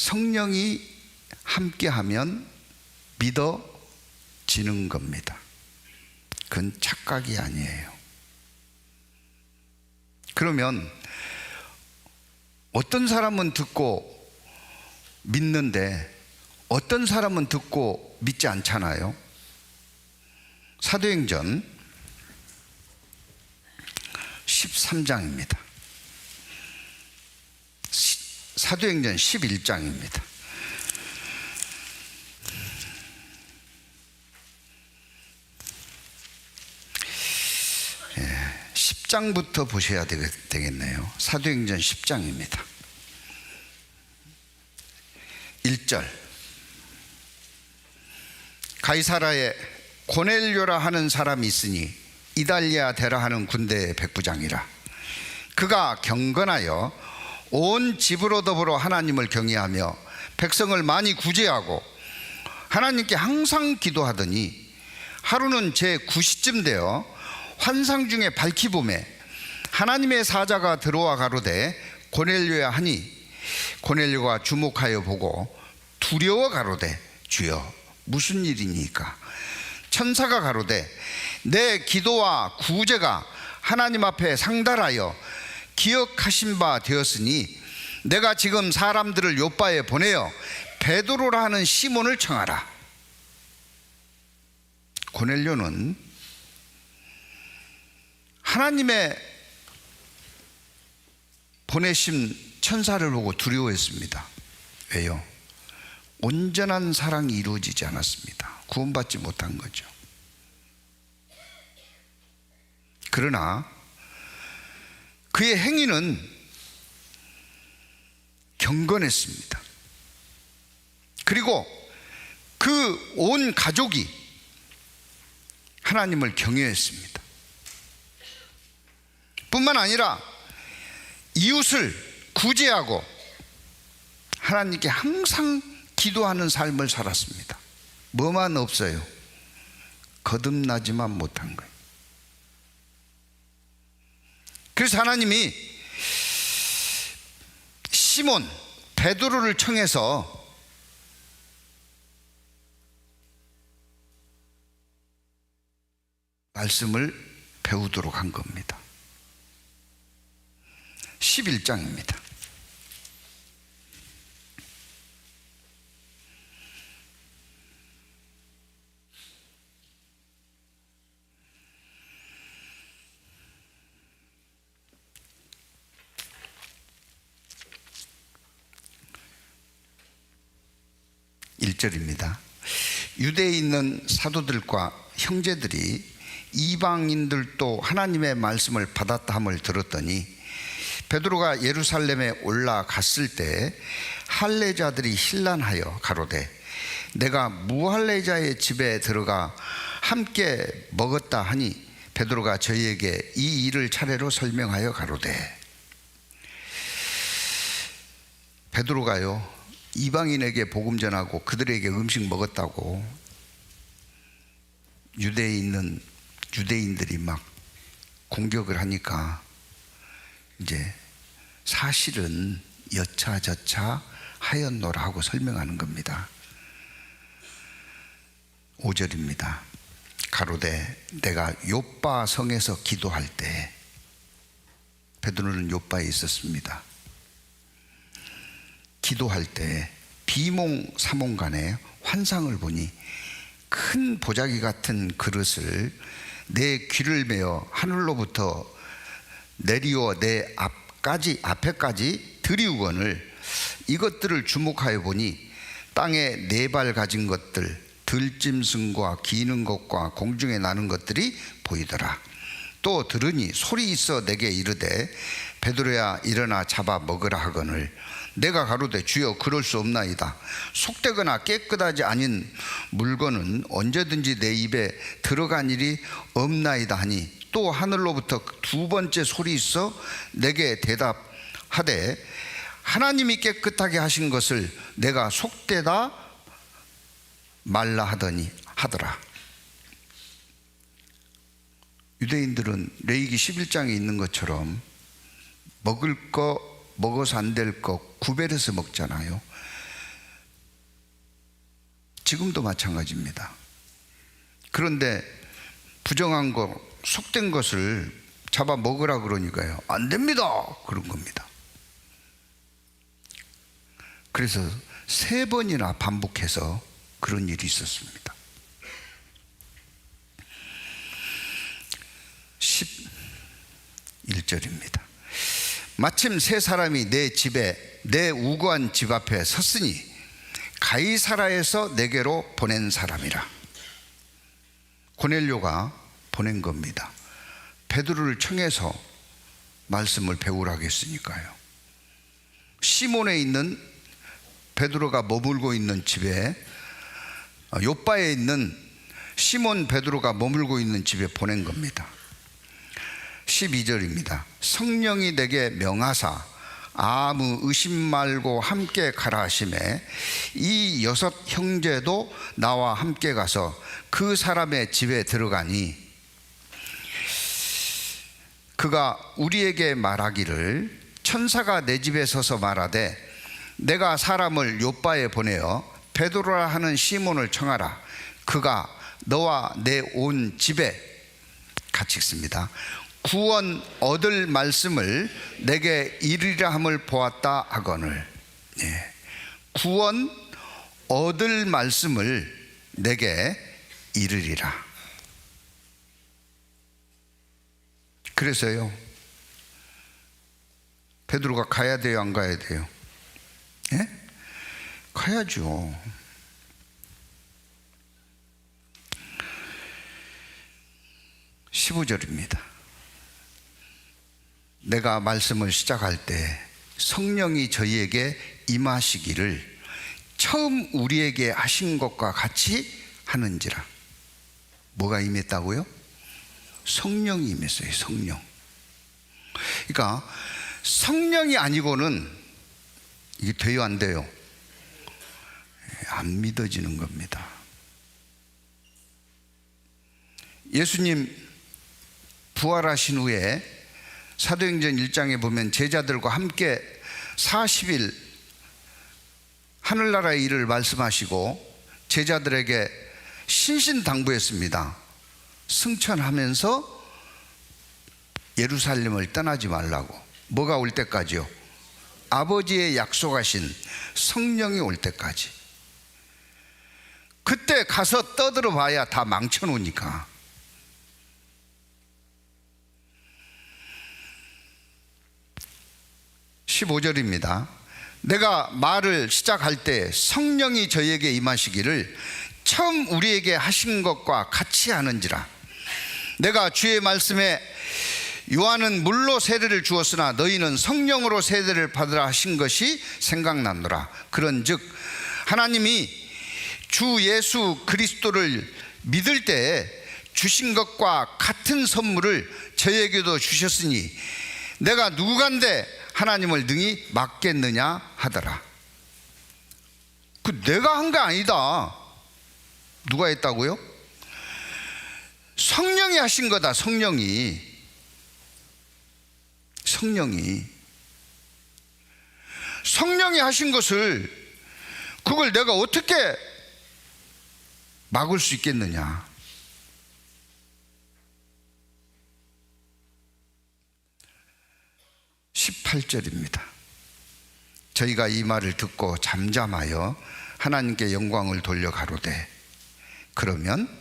성령이 함께하면 믿어지는 겁니다. 그건 착각이 아니에요. 그러면 어떤 사람은 듣고 믿는데 어떤 사람은 듣고 믿지 않잖아요. 사도행전 13장입니다. 사도행전 11장입니다. 10장부터 보셔야 되겠네요. 사도행전 10장입니다. 1절 가이사라에 고넬료라 하는 사람이 있으니 이달리아 데라 하는 군대의 백부장이라. 그가 경건하여 온 집으로 더불어 하나님을 경외하며 백성을 많이 구제하고 하나님께 항상 기도하더니 하루는 제9시쯤 되어 환상 중에 밝히 보매 하나님의 사자가 들어와 가로되 고넬료야 하니 고넬료가 주목하여 보고 두려워 가로되 주여 무슨 일이니까? 천사가 가로되 내 기도와 구제가 하나님 앞에 상달하여 기억하신 바 되었으니 내가 지금 사람들을 요바에 보내어 베드로라 하는 시몬을 청하라. 고넬료는 하나님의 보내신 천사를 보고 두려워했습니다. 왜요? 온전한 사랑이 이루어지지 않았습니다. 구원받지 못한 거죠. 그러나 그의 행위는 경건했습니다. 그리고 그 온 가족이 하나님을 경외했습니다. 뿐만 아니라 이웃을 구제하고 하나님께 항상 기도하는 삶을 살았습니다. 뭐만 없어요? 거듭나지만 못한 거예요. 그래서 하나님이 시몬 베드로를 청해서 말씀을 배우도록 한 겁니다. 11장입니다. (1절입니다) 유대에 있는 사도들과 형제들이 이방인들도 하나님의 말씀을 받았다 함을 들었더니 베드로가 예루살렘에 올라갔을 때 할례자들이 hir난하여 가로되 내가 무할례자의 집에 들어가 함께 먹었다 하니 베드로가 저희에게 이 일을 차례로 설명하여 가로되, 베드로가요 이방인에게 복음 전하고 그들에게 음식 먹었다고 유대에 있는 유대인들이 막 공격을 하니까 이제 사실은 여차저차 하였노라 하고 설명하는 겁니다. 5절입니다. 가로되 내가 욥바 성에서 기도할 때, 베드로는 욥바에 있었습니다. 기도할 때 비몽사몽간에 환상을 보니 큰 보자기 같은 그릇을 내 귀를 메어 하늘로부터 내리어 내 앞에까지 들이우거늘 이것들을 주목하여 보니 땅에 네 발 가진 것들, 들짐승과 기는 것과 공중에 나는 것들이 보이더라. 또 들으니 소리 있어 내게 이르되 베드로야 일어나 잡아 먹으라 하거늘 내가 가로되 주여 그럴 수 없나이다. 속되거나 깨끗하지 아닌 물건은 언제든지 내 입에 들어간 일이 없나이다 하니 또 하늘로부터 두 번째 소리 있어 내게 대답하되 하나님이 깨끗하게 하신 것을 내가 속되다 말라 하더라. 유대인들은 레위기 11장에 있는 것처럼 먹을 거 먹어서 안 될 거 구별해서 먹잖아요. 지금도 마찬가지입니다. 그런데 부정한 거, 속된 것을 잡아 먹으라 그러니까요, 안 됩니다 그런 겁니다. 그래서 3번이나 반복해서 그런 일이 있었습니다. 11절입니다. 마침 3사람이 내 집에 내 우거한 집 앞에 섰으니 가이사라에서 내게로 보낸 사람이라. 고넬료가 보낸 겁니다. 베드로를 청해서 말씀을 배우라고 했으니까요. 시몬에 있는 베드로가 머물고 있는 집에, 욥바에 있는 시몬 베드로가 머물고 있는 집에 보낸 겁니다. 12절입니다. 성령이 내게 명하사 아무 의심 말고 함께 가라 하시매 이 6 형제도 나와 함께 가서 그 사람의 집에 들어가니 그가 우리에게 말하기를 천사가 내 집에 서서 말하되 내가 사람을 욥바에 보내어 베드로라 하는 시몬을 청하라. 그가 너와 내 온 집에, 같이 읽습니다. 구원 얻을 말씀을 내게 이르리라 함을 보았다 하거늘. 구원 얻을 말씀을 내게 이르리라. 그래서요, 베드로가 가야 돼요, 안 가야 돼요? 예? 가야죠. 15절입니다. 내가 말씀을 시작할 때 성령이 저희에게 임하시기를 처음 우리에게 하신 것과 같이 하는지라. 뭐가 임했다고요? 성령이 임했어요. 성령. 그러니까 성령이 아니고는 이게 돼요, 안 돼요? 안 믿어지는 겁니다. 예수님 부활하신 후에 사도행전 1장에 보면 제자들과 함께 40일 하늘나라의 일을 말씀하시고 제자들에게 신신당부했습니다. 승천하면서 예루살렘을 떠나지 말라고. 뭐가 올 때까지요? 아버지의 약속하신 성령이 올 때까지. 그때 가서 떠들어 봐야 다 망쳐놓으니까. (15절입니다) 내가 말을 시작할 때 성령이 저희에게 임하시기를 처음 우리에게 하신 것과 같이 하는지라. 내가 주의 말씀에 요한은 물로 세례를 주었으나 너희는 성령으로 세례를 받으라 하신 것이 생각나노라. 그런즉 하나님이 주 예수 그리스도를 믿을 때 주신 것과 같은 선물을 저희에게도 주셨으니 내가 누구간데 하나님을 능히 막겠느냐 하더라. 그 내가 한 게 아니다. 누가 했다고요? 성령이 하신 거다. 성령이 하신 것을, 그걸 내가 어떻게 막을 수 있겠느냐. (18절입니다) 저희가 이 말을 듣고 잠잠하여 하나님께 영광을 돌려 가로되 그러면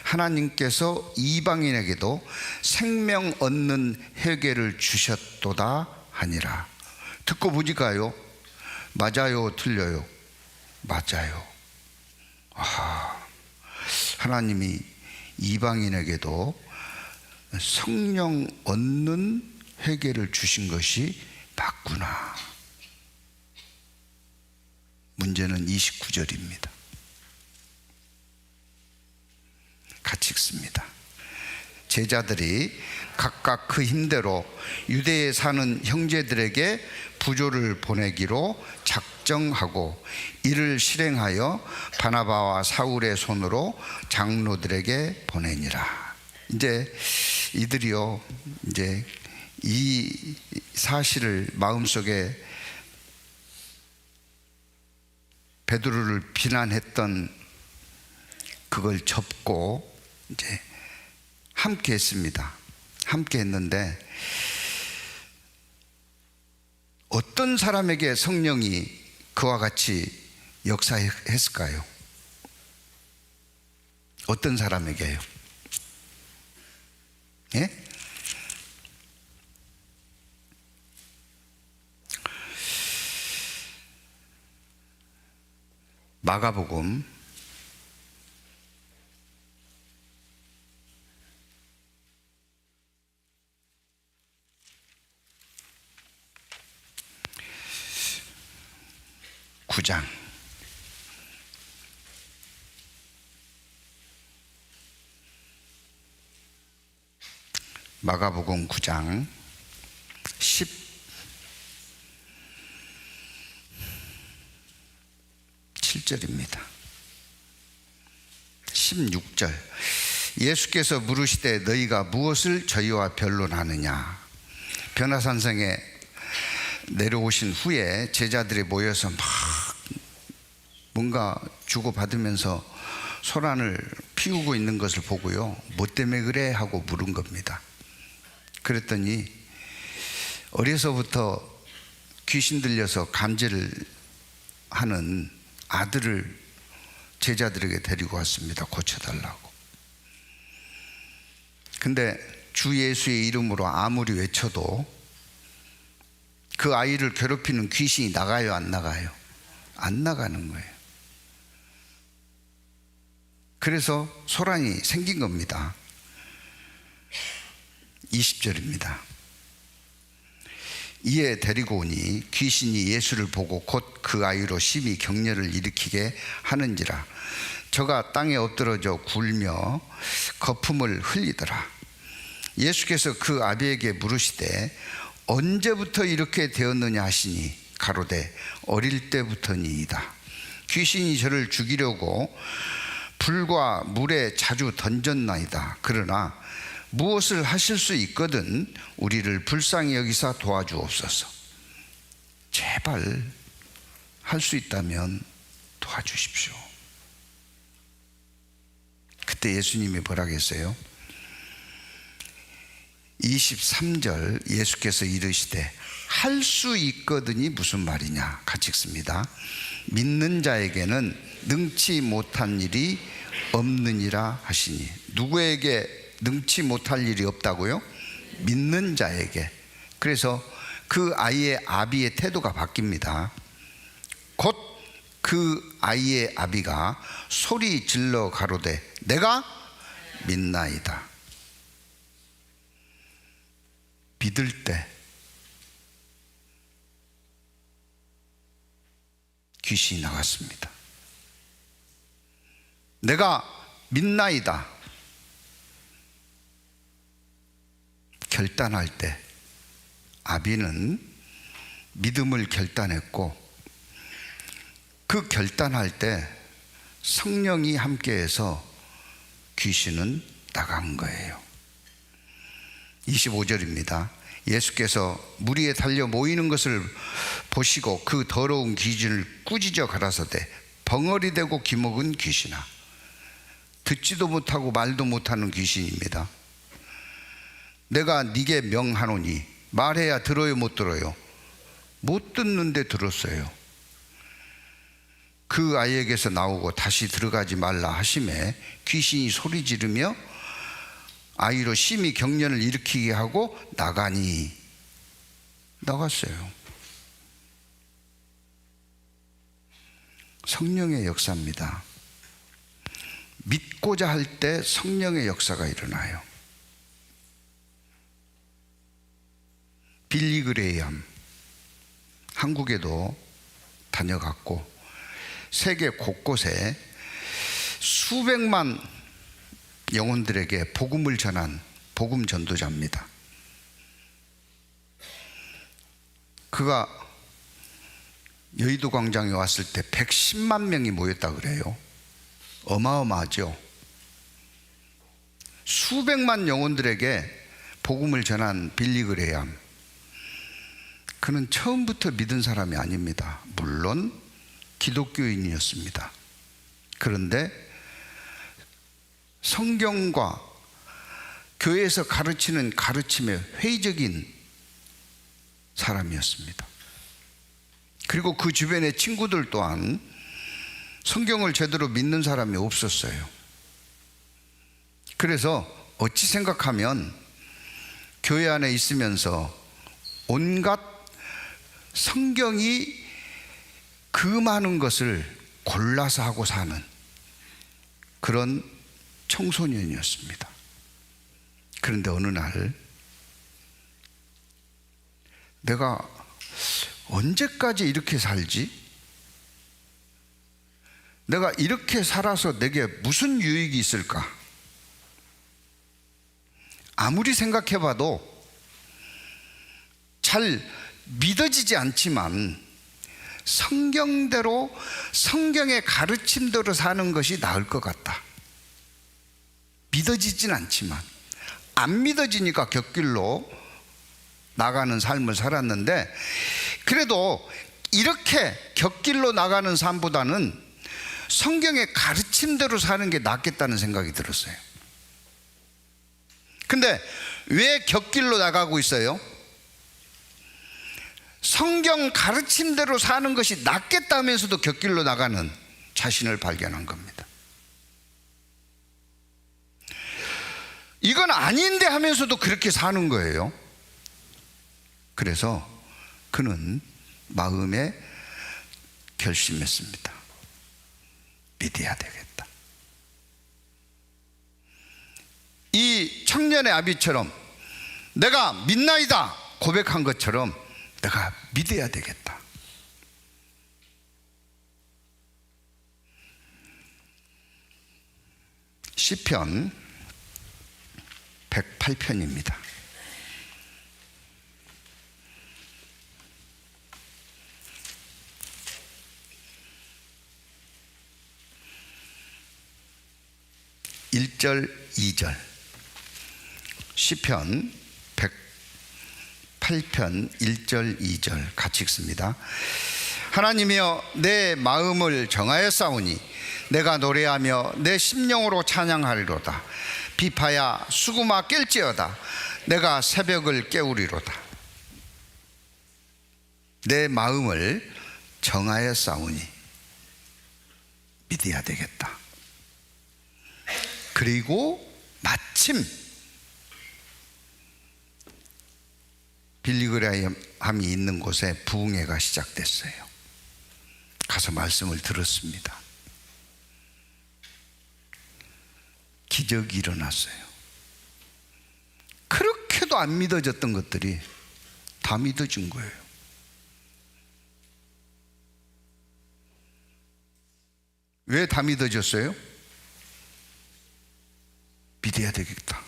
하나님께서 이방인에게도 생명 얻는 회개를 주셨도다 하니라. 듣고 보니까요, 맞아요, 틀려요? 맞아요. 하나님이 이방인에게도 성령 얻는 회개를 주신 것이 맞구나. 문제는 29절입니다. 같이 읽습니다. 제자들이 각각 그 힘대로 유대에 사는 형제들에게 부조를 보내기로 작정하고 이를 실행하여 바나바와 사울의 손으로 장로들에게 보내니라. 이제 이들이요, 이제 이 사실을 마음속에 베드로를 비난했던 그걸 접고 이제 함께 했습니다. 함께 했는데 어떤 사람에게 성령이 그와 같이 역사했을까요? 어떤 사람에게요? 예? 마가복음 9장 마가복음 9장 17절입니다. 16절 예수께서 물으시되 너희가 무엇을 저희와 변론하느냐. 변화산성에 내려오신 후에 제자들이 모여서 막 뭔가 주고받으면서 소란을 피우고 있는 것을 보고요, 뭐 때문에 그래 하고 물은 겁니다. 그랬더니 어려서부터 귀신 들려서 간질을 하는 아들을 제자들에게 데리고 왔습니다. 고쳐달라고. 근데 주 예수의 이름으로 아무리 외쳐도 그 아이를 괴롭히는 귀신이 나가요, 안 나가요? 안 나가는 거예요. 그래서 소란이 생긴 겁니다. 20절입니다. 이에 데리고 오니 귀신이 예수를 보고 곧 그 아이로 심히 격려를 일으키게 하는지라 저가 땅에 엎드러져 굴며 거품을 흘리더라. 예수께서 그 아비에게 물으시되 언제부터 이렇게 되었느냐 하시니 가로되 어릴 때부터니이다. 귀신이 저를 죽이려고 불과 물에 자주 던졌나이다. 그러나 무엇을 하실 수 있거든 우리를 불쌍히 여기사 도와주옵소서. 제발 할 수 있다면 도와주십시오. 그때 예수님이 뭐라 했어요? 23절 예수께서 이르시되 할 수 있거든이 무슨 말이냐 같이 읽습니다. 믿는 자에게는 능치 못한 일이 없느니라 하시니. 누구에게 능치 못할 일이 없다고요? 믿는 자에게. 그래서 그 아이의 아비의 태도가 바뀝니다. 곧 그 아이의 아비가 소리 질러 가로되 내가 믿나이다. 믿을 때 귀신이 나갔습니다. 내가 믿나이다. 결단할 때 아비는 믿음을 결단했고 그 결단할 때 성령이 함께해서 귀신은 나간 거예요. 25절입니다. 예수께서 무리에 달려 모이는 것을 보시고 그 더러운 귀신을 꾸짖어 가라사대 벙어리 되고 기먹은 귀신아. 듣지도 못하고 말도 못하는 귀신입니다. 내가 네게 명하노니 말해야 들어요, 못 들어요? 못 듣는데 들었어요. 그 아이에게서 나오고 다시 들어가지 말라 하심에 귀신이 소리 지르며 아이로 심히 격려를 일으키게 하고 나가니. 나갔어요. 성령의 역사입니다. 믿고자 할 때 성령의 역사가 일어나요. 빌리 그레이엄 한국에도 다녀갔고 세계 곳곳에 수백만 영혼들에게 복음을 전한 복음 전도자입니다. 그가 여의도 광장에 왔을 때 110만 명이 모였다 그래요. 어마어마하죠. 수백만 영혼들에게 복음을 전한 빌리 그레이엄. 그는 처음부터 믿은 사람이 아닙니다. 물론 기독교인이었습니다. 그런데 성경과 교회에서 가르치는 가르침에 회의적인 사람이었습니다. 그리고 그 주변의 친구들 또한 성경을 제대로 믿는 사람이 없었어요. 그래서 어찌 생각하면 교회 안에 있으면서 온갖 성경이 그 많은 것을 골라서 하고 사는 그런 청소년이었습니다. 그런데 어느 날 내가 언제까지 이렇게 살지? 내가 이렇게 살아서 내게 무슨 유익이 있을까? 아무리 생각해봐도 잘 믿어지지 않지만 성경대로 성경의 가르침대로 사는 것이 나을 것 같다. 믿어지진 않지만 안 믿어지니까 곁길로 나가는 삶을 살았는데 그래도 이렇게 곁길로 나가는 삶보다는 성경의 가르침대로 사는 게 낫겠다는 생각이 들었어요. 근데 왜 곁길로 나가고 있어요? 성경 가르침대로 사는 것이 낫겠다면서도 곁길로 나가는 자신을 발견한 겁니다. 이건 아닌데 하면서도 그렇게 사는 거예요. 그래서 그는 마음에 결심했습니다. 믿어야 되겠다. 이 청년의 아비처럼 내가 믿나이다 고백한 것처럼 내가 믿어야 되겠다. 시편 108편입니다. (1절) (2절) 시편 108편 1절 2절 같이 읽습니다. 하나님이여 내 마음을 정하였사오니 내가 노래하며 내 심령으로 찬양하리로다. 비파야 수구마 깰지어다. 내가 새벽을 깨우리로다. 내 마음을 정하였사오니 믿어야 되겠다. 그리고 마침 빌리그레이함이 있는 곳에 부흥회가 시작됐어요. 가서 말씀을 들었습니다. 기적이 일어났어요. 그렇게도 안 믿어졌던 것들이 다 믿어진 거예요. 왜 다 믿어졌어요? 믿어야 되겠다.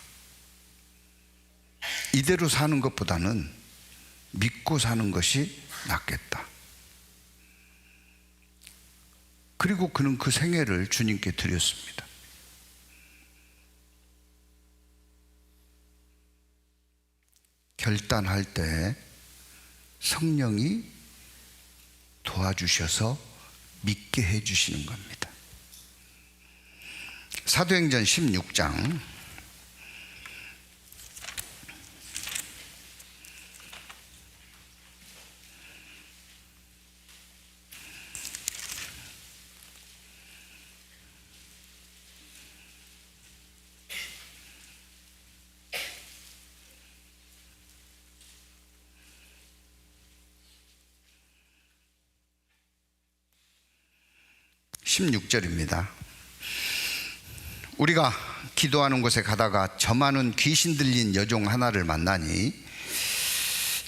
이대로 사는 것보다는 믿고 사는 것이 낫겠다. 그리고 그는 그 생애를 주님께 드렸습니다. 결단할 때 성령이 도와주셔서 믿게 해주시는 겁니다. 사도행전 16장 16절입니다. 우리가 기도하는 곳에 가다가 점하는 귀신 들린 여종 하나를 만나니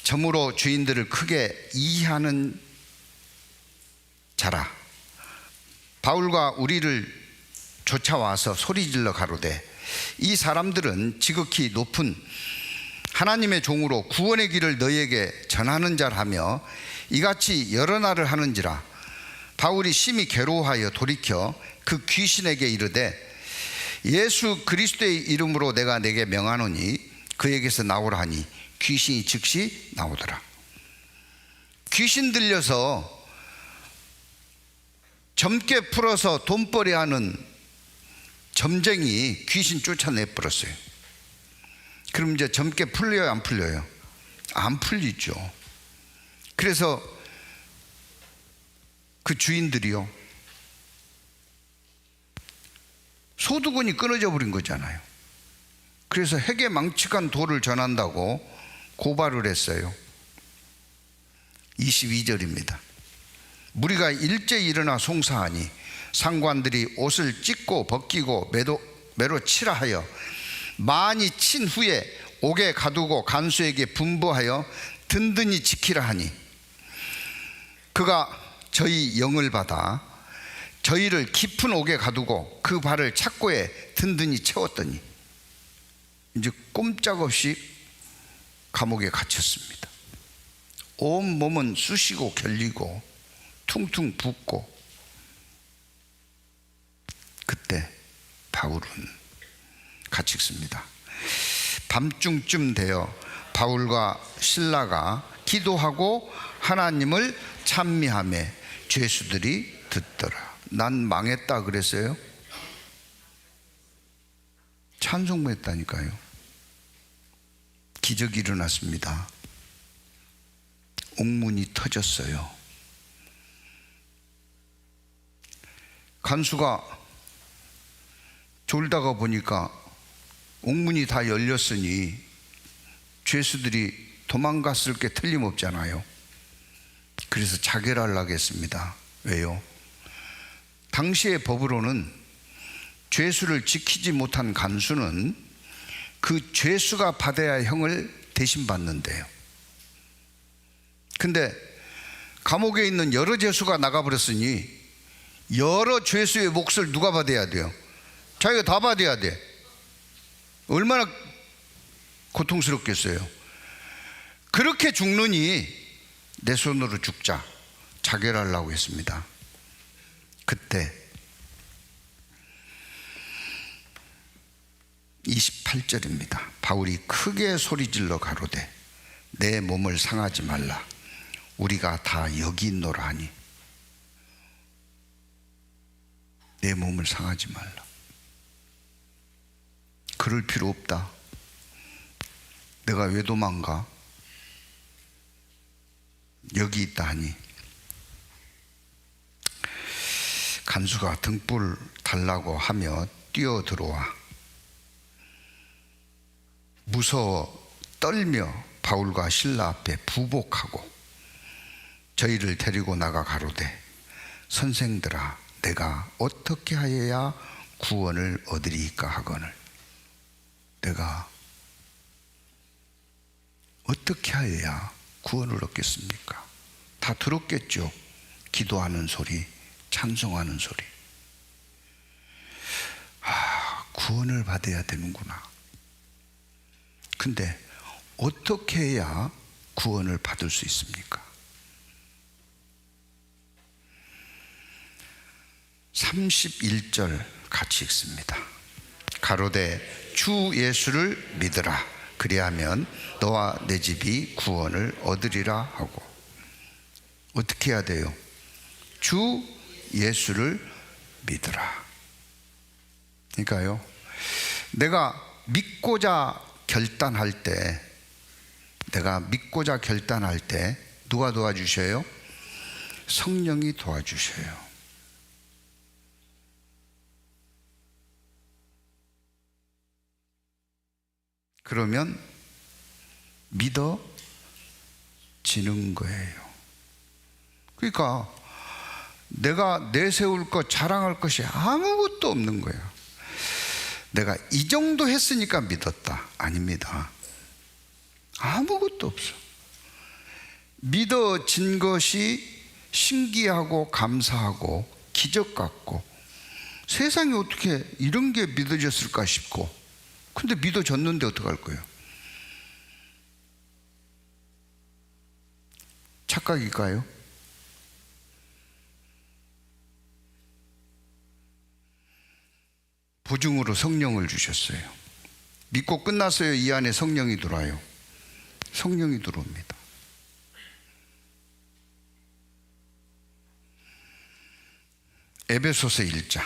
점으로 주인들을 크게 이해하는 자라. 바울과 우리를 쫓아와서 소리질러 가로되 이 사람들은 지극히 높은 하나님의 종으로 구원의 길을 너희에게 전하는 자라며 이같이 여러 날을 하는지라. 바울이 심히 괴로워하여 돌이켜 그 귀신에게 이르되 예수 그리스도의 이름으로 내가 내게 명하노니 그에게서 나오라 하니 귀신이 즉시 나오더라. 귀신 들려서 젊게 풀어서 돈벌이하는 점쟁이 귀신 쫓아내버렸어요. 그럼 이제 젊게 풀려요, 안 풀려요? 안 풀리죠. 그래서 그 주인들이요, 소득원이 끊어져 버린 거잖아요. 그래서 핵에 망측한 돌을 전한다고 고발을 했어요. 22절입니다. 무리가 일제히 일어나 송사하니 상관들이 옷을 찢고 벗기고 매로 치라 하여 많이 친 후에 옥에 가두고 간수에게 분부하여 든든히 지키라 하니 그가 저희 영을 받아 저희를 깊은 옥에 가두고 그 발을 착고에 든든히 채웠더니 이제 꼼짝없이 감옥에 갇혔습니다. 온 몸은 쑤시고 결리고 퉁퉁 붓고. 그때 바울은 같이 읽습니다. 밤중쯤 되어 바울과 실라가 기도하고 하나님을 찬미하며 죄수들이 듣더라. 난 망했다 그랬어요? 찬송했다니까요. 기적이 일어났습니다. 옥문이 터졌어요. 간수가 졸다가 보니까 옥문이 다 열렸으니 죄수들이 도망갔을 게 틀림없잖아요. 그래서 자결하려고 했습니다. 왜요? 당시의 법으로는 죄수를 지키지 못한 간수는 그 죄수가 받아야 할 형을 대신 받는데요. 근데 감옥에 있는 여러 죄수가 나가버렸으니 여러 죄수의 몫을 누가 받아야 돼요? 자기가 다 받아야 돼. 얼마나 고통스럽겠어요. 그렇게 죽느니 내 손으로 죽자, 자결하려고 했습니다. 그때 28절입니다. 바울이 크게 소리질러 가로되 내 몸을 상하지 말라. 우리가 다 여기 있노라 하니. 내 몸을 상하지 말라. 그럴 필요 없다. 내가 왜 도망가? 여기 있다 하니 간수가 등불 달라고 하며 뛰어 들어와 무서워 떨며 바울과 실라 앞에 부복하고 저희를 데리고 나가 가로되 선생들아 내가 어떻게 하여야 구원을 얻으리까 하거늘. 내가 어떻게 하여야 구원을 얻겠습니까? 다 들었겠죠. 기도하는 소리, 찬송하는 소리. 구원을 받아야 되는구나. 근데 어떻게 해야 구원을 받을 수 있습니까? 31절 같이 읽습니다. 가로되 주 예수를 믿으라. 그리하면 너와 내 집이 구원을 얻으리라 하고. 어떻게 해야 돼요? 주 예수를 믿으라. 그러니까요, 내가 믿고자 결단할 때, 누가 도와주셔요? 성령이 도와주셔요. 그러면 믿어지는 거예요. 그러니까 내가 내세울 것, 자랑할 것이 아무것도 없는 거예요. 내가 이 정도 했으니까 믿었다. 아닙니다. 아무것도 없어. 믿어진 것이 신기하고 감사하고 기적 같고, 세상에 어떻게 이런 게 믿어졌을까 싶고, 근데 믿어졌는데 어떡할 거예요? 착각일까요? 보증으로 성령을 주셨어요. 믿고 끝났어요. 이 안에 성령이 들어와요. 성령이 들어옵니다. 에베소서 1장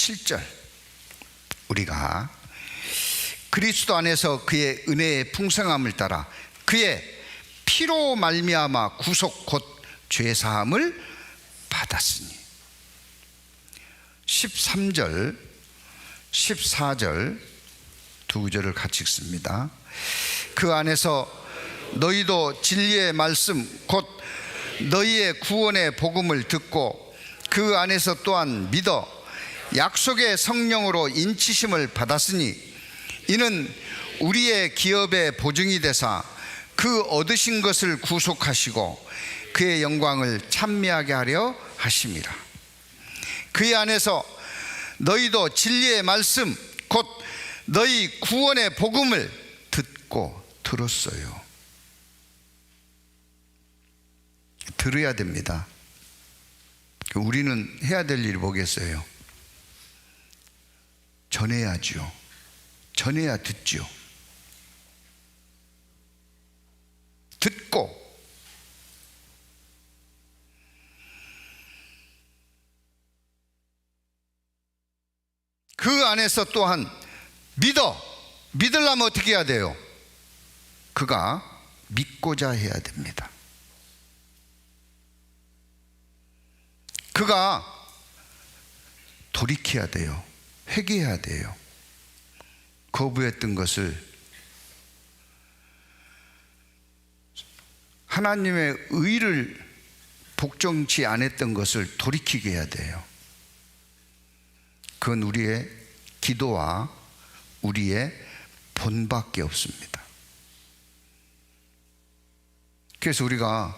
7절. 우리가 그리스도 안에서 그의 은혜의 풍성함을 따라 그의 피로 말미암아 구속 곧 죄사함을 받았으니. 13절 14절 두 구절을 같이 읽습니다. 그 안에서 너희도 진리의 말씀 곧 너희의 구원의 복음을 듣고 그 안에서 또한 믿어 약속의 성령으로 인치심을 받았으니 이는 우리의 기업의 보증이 되사 그 얻으신 것을 구속하시고 그의 영광을 찬미하게 하려 하심이라. 그의 안에서 너희도 진리의 말씀 곧 너희 구원의 복음을 듣고 들었어요. 들어야 됩니다. 우리는 해야 될 일이 뭐겠어요? 전해야죠. 전해야 듣죠. 듣고 그 안에서 또한 믿으려면 어떻게 해야 돼요? 그가 믿고자 해야 됩니다. 그가 돌이켜야 돼요. 회개해야 돼요. 거부했던 것을 하나님의 의를 복종치 않았던 것을 돌이키게 해야 돼요. 그건 우리의 기도와 우리의 본밖에 없습니다. 그래서 우리가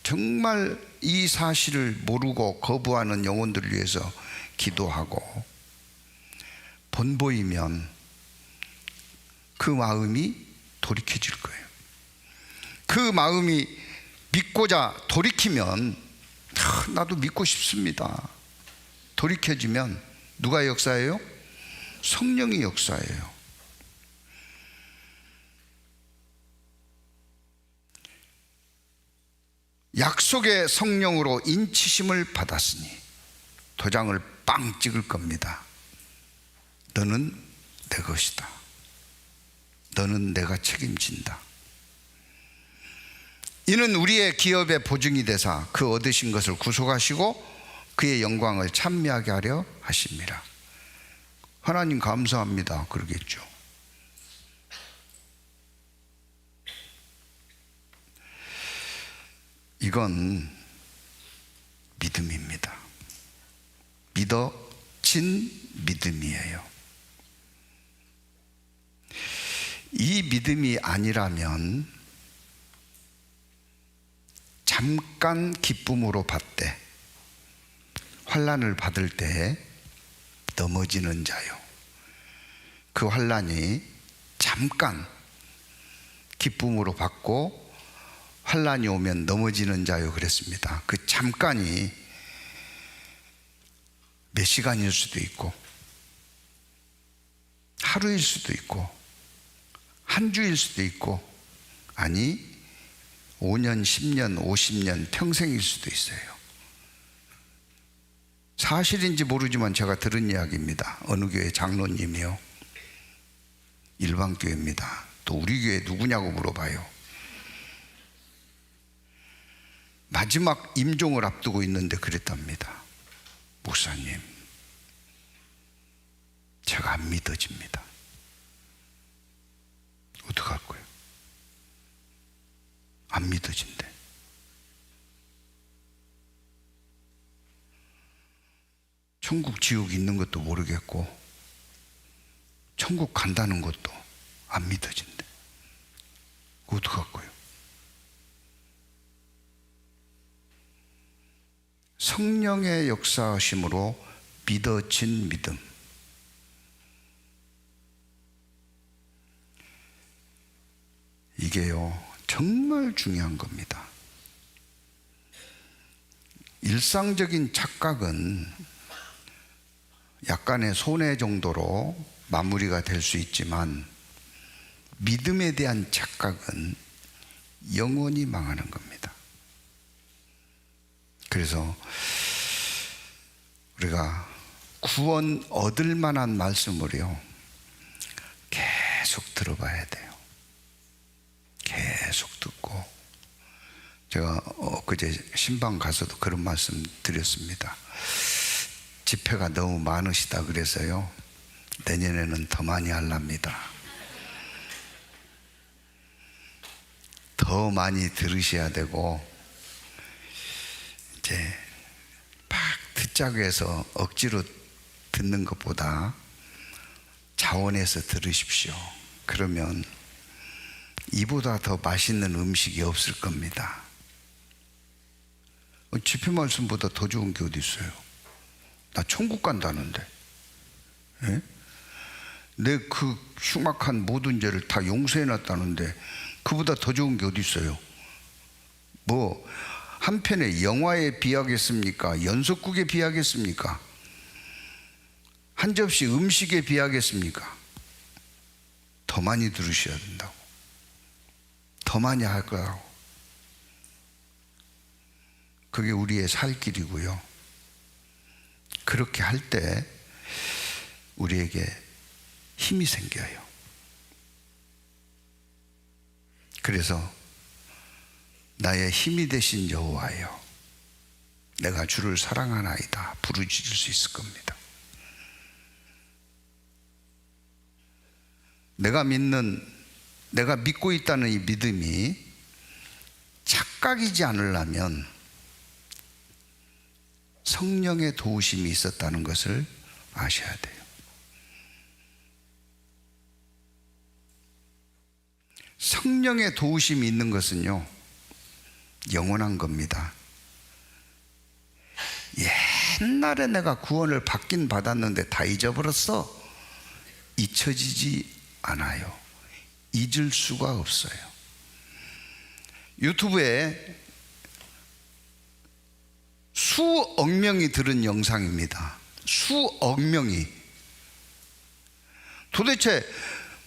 정말 이 사실을 모르고 거부하는 영혼들을 위해서 기도하고 본보이면 그 마음이 돌이켜질 거예요. 그 마음이 믿고자 돌이키면 나도 믿고 싶습니다. 돌이켜지면 누가 역사예요? 성령이 역사예요. 약속의 성령으로 인치심을 받았으니 도장을 빵 찍을 겁니다. 너는 내 것이다. 너는 내가 책임진다. 이는 우리의 기업의 보증이 되사 그 얻으신 것을 구속하시고 그의 영광을 찬미하게 하려 하십니다. 하나님 감사합니다. 그러겠죠. 이건 믿음입니다. 믿어진 믿음이에요. 이 믿음이 아니라면 잠깐 기쁨으로 받되 환난을 받을 때 넘어지는 자요. 그 환난이 잠깐 기쁨으로 받고 환난이 오면 넘어지는 자요 그랬습니다. 그 잠깐이 몇 시간일 수도 있고 하루일 수도 있고 한 주일 수도 있고 아니 5년, 10년, 50년, 평생일 수도 있어요. 사실인지 모르지만 제가 들은 이야기입니다. 어느 교회 장로님이요. 일반교회입니다. 또 우리 교회 누구냐고 물어봐요. 마지막 임종을 앞두고 있는데 그랬답니다. 목사님, 제가 안 믿어집니다. 어떡할 거예요? 안 믿어진대. 천국 지옥 있는 것도 모르겠고 천국 간다는 것도 안 믿어진대. 어떡할 거예요? 성령의 역사하심으로 믿어진 믿음. 이게요 정말 중요한 겁니다. 일상적인 착각은 약간의 손해 정도로 마무리가 될 수 있지만 믿음에 대한 착각은 영원히 망하는 겁니다. 그래서 우리가 구원 얻을 만한 말씀을요 계속 들어봐야 돼요. 계속 듣고, 제가 엊그제 신방 가서도 그런 말씀 드렸습니다. 집회가 너무 많으시다 그래서요 내년에는 더 많이 하랍니다. 더 많이 들으셔야 되고 이제 막 듣자고 해서 억지로 듣는 것보다 자원해서 들으십시오. 그러면 이보다 더 맛있는 음식이 없을 겁니다. 집회 말씀보다 더 좋은 게 어디 있어요? 나 천국 간다는데, 예? 내 그 흉악한 모든 죄를 다 용서해 놨다는데 그보다 더 좋은 게 어디 있어요? 뭐 한 편의 영화에 비하겠습니까? 연속극에 비하겠습니까? 한 접시 음식에 비하겠습니까? 더 많이 들으셔야 된다고. 더 많이 할 거라고. 그게 우리의 살 길이고요. 그렇게 할 때 우리에게 힘이 생겨요. 그래서 나의 힘이 되신 여호와여, 내가 주를 사랑하나이다 부르짖을 수 있을 겁니다. 내가 믿고 있다는 이 믿음이 착각이지 않으려면 성령의 도우심이 있었다는 것을 아셔야 돼요. 성령의 도우심이 있는 것은요, 영원한 겁니다. 옛날에 내가 구원을 받긴 받았는데 다 잊어버렸어, 잊혀지지 않아요. 잊을 수가 없어요. 유튜브에 수억 명이 들은 영상입니다. 수억 명이. 도대체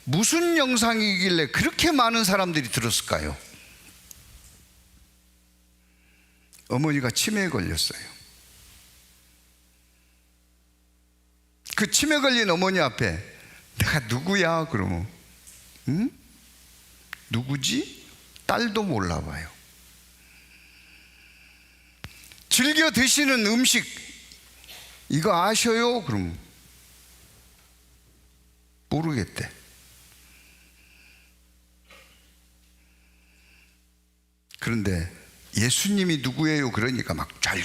무슨 영상이길래 그렇게 많은 사람들이 들었을까요? 어머니가 치매에 걸렸어요. 그 치매 걸린 어머니 앞에 내가 누구야? 그러면 누구지? 딸도 몰라봐요. 즐겨 드시는 음식 이거 아셔요? 그럼 모르겠대. 그런데 예수님이 누구예요? 그러니까 막 잘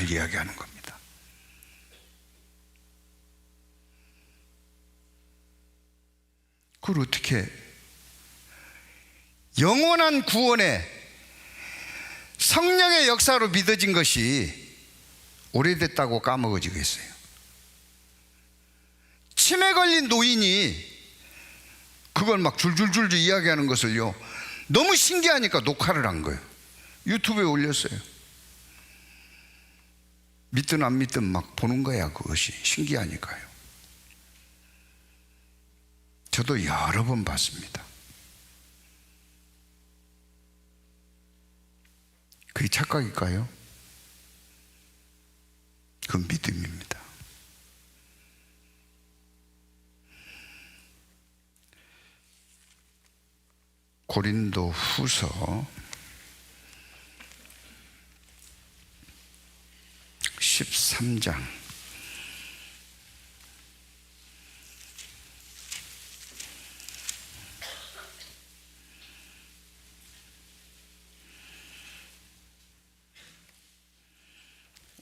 이야기하는 겁니다. 그걸 어떻게 영원한 구원에 성령의 역사로 믿어진 것이 오래됐다고 까먹어지겠어요? 치매 걸린 노인이 그걸 막 줄줄줄 이야기하는 것을요, 너무 신기하니까 녹화를 한 거예요. 유튜브에 올렸어요. 믿든 안 믿든 막 보는 거야. 그것이 신기하니까요. 저도 여러 번 봤습니다. 그게 착각일까요? 그건 믿음입니다. 고린도 후서 13장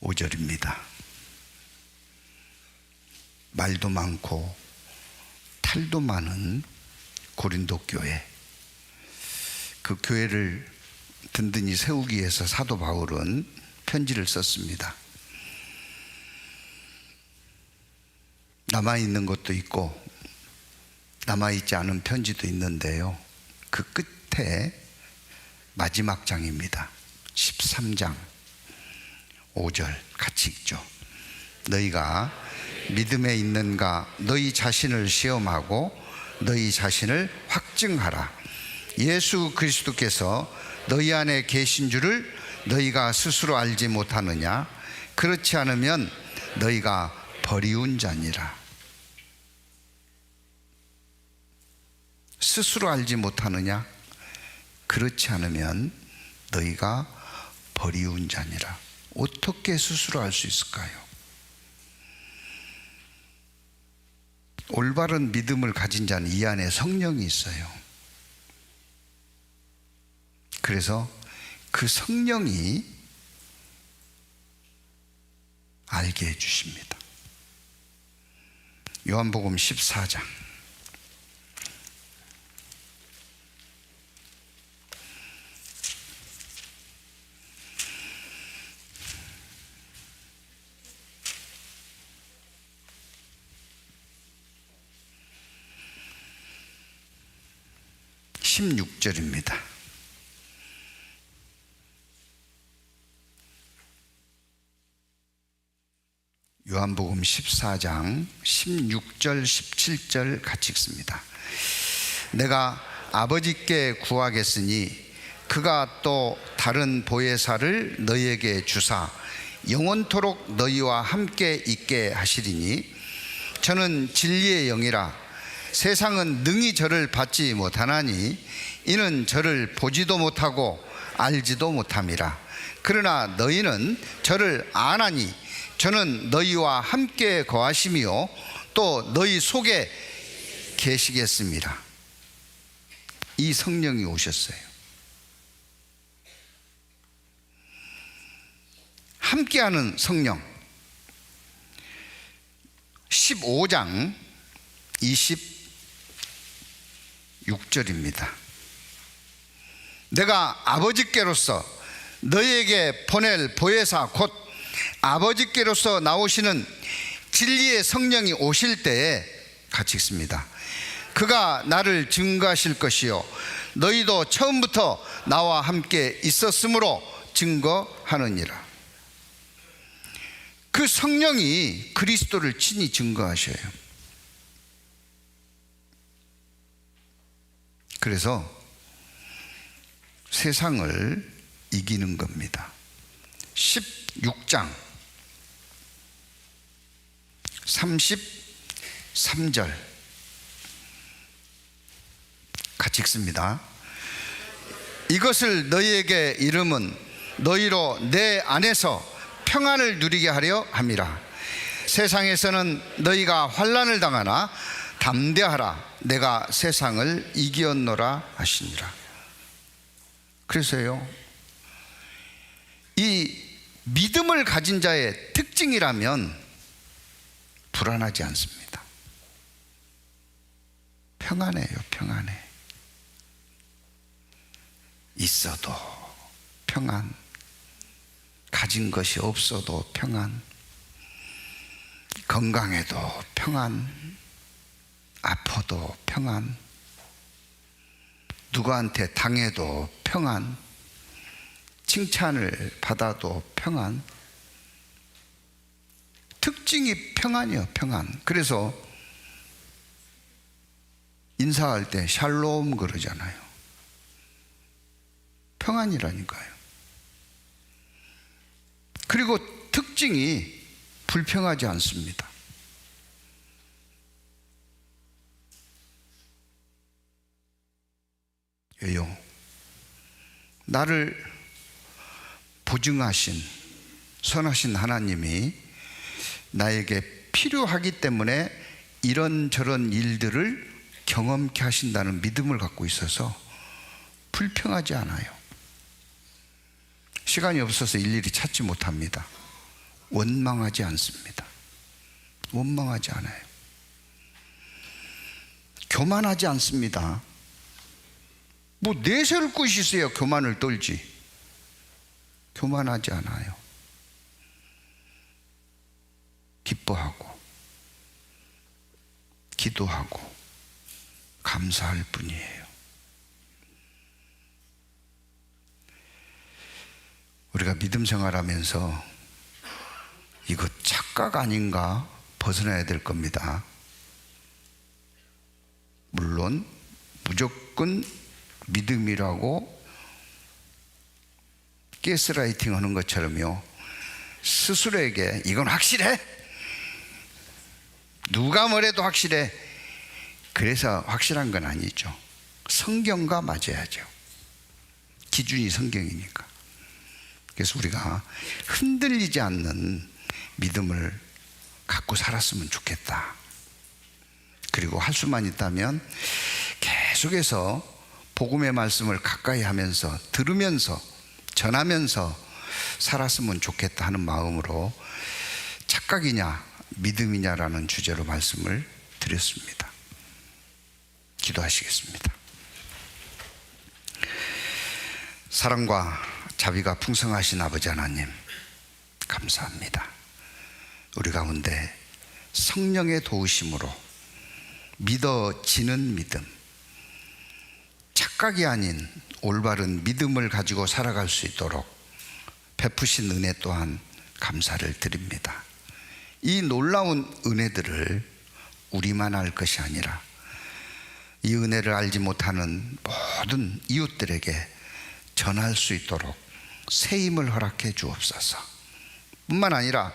5절입니다. 말도 많고 탈도 많은 고린도 교회, 그 교회를 든든히 세우기 위해서 사도 바울은 편지를 썼습니다. 남아있는 것도 있고 남아있지 않은 편지도 있는데요, 그 끝에 마지막 장입니다. 13장 5절 같이 읽죠. 너희가 믿음에 있는가 너희 자신을 시험하고 너희 자신을 확증하라. 예수 그리스도께서 너희 안에 계신 줄을 너희가 스스로 알지 못하느냐? 그렇지 않으면 너희가 버리운 자니라. 스스로 알지 못하느냐? 그렇지 않으면 너희가 버리운 자니라. 어떻게 스스로 알 수 있을까요? 올바른 믿음을 가진 자는 이 안에 성령이 있어요. 그래서 그 성령이 알게 해주십니다. 요한복음 14장 16절입니다. 요한복음 14장 16절 17절 같이 읽습니다. 내가 아버지께 구하겠으니 그가 또 다른 보혜사를 너희에게 주사 영원토록 너희와 함께 있게 하시리니 저는 진리의 영이라 세상은 능히 저를 받지 못하나니 이는 저를 보지도 못하고 알지도 못함이라. 그러나 너희는 저를 아나니 저는 너희와 함께 거하심이요 또 너희 속에 계시겠습니다. 이 성령이 오셨어요. 함께하는 성령. 15장 26절입니다. 내가 아버지께로서 너희에게 보낼 보혜사 곧 아버지께로서 나오시는 진리의 성령이 오실 때에 같이 읽습니다. 그가 나를 증거하실 것이요 너희도 처음부터 나와 함께 있었으므로 증거하느니라. 그 성령이 그리스도를 친히 증거하셔요. 그래서 세상을 이기는 겁니다. 16장 33절 같이 읽습니다. 이것을 너희에게 이름은 너희로 내 안에서 평안을 누리게 하려 함이라. 세상에서는 너희가 환난을 당하나 담대하라. 내가 세상을 이기었노라 하시니라. 그래서요, 이 믿음을 가진 자의 특징이라면 불안하지 않습니다. 평안해요. 평안해. 있어도 평안, 가진 것이 없어도 평안, 건강해도 평안, 아파도 평안, 누구한테 당해도 평안, 칭찬을 받아도 평안. 특징이 평안이요. 평안. 그래서 인사할 때 샬롬 그러잖아요. 평안이라니까요. 그리고 특징이 불평하지 않습니다. 왜요? 나를 보증하신 선하신 하나님이 나에게 필요하기 때문에 이런저런 일들을 경험케 하신다는 믿음을 갖고 있어서 불평하지 않아요. 시간이 없어서 일일이 찾지 못합니다. 원망하지 않습니다. 원망하지 않아요. 교만하지 않습니다. 뭐 내세울 것이 있어야 교만을 떨지. 교만하지 않아요. 기뻐하고 기도하고 감사할 뿐이에요. 우리가 믿음 생활하면서 이거 착각 아닌가 벗어나야 될 겁니다. 물론 무조건 믿음이라고 가스라이팅 하는 것처럼요, 스스로에게 이건 확실해, 누가 뭐래도 확실해, 그래서 확실한 건 아니죠. 성경과 맞아야죠. 기준이 성경이니까. 그래서 우리가 흔들리지 않는 믿음을 갖고 살았으면 좋겠다. 그리고 할 수만 있다면 계속해서 복음의 말씀을 가까이 하면서 들으면서 전하면서 살았으면 좋겠다 하는 마음으로 착각이냐 믿음이냐라는 주제로 말씀을 드렸습니다. 기도하시겠습니다. 사랑과 자비가 풍성하신 아버지 하나님, 감사합니다. 우리 가운데 성령의 도우심으로 믿어지는 믿음, 착각이 아닌 올바른 믿음을 가지고 살아갈 수 있도록 베푸신 은혜 또한 감사를 드립니다. 이 놀라운 은혜들을 우리만 알 것이 아니라 이 은혜를 알지 못하는 모든 이웃들에게 전할 수 있도록 새 힘을 허락해 주옵소서. 뿐만 아니라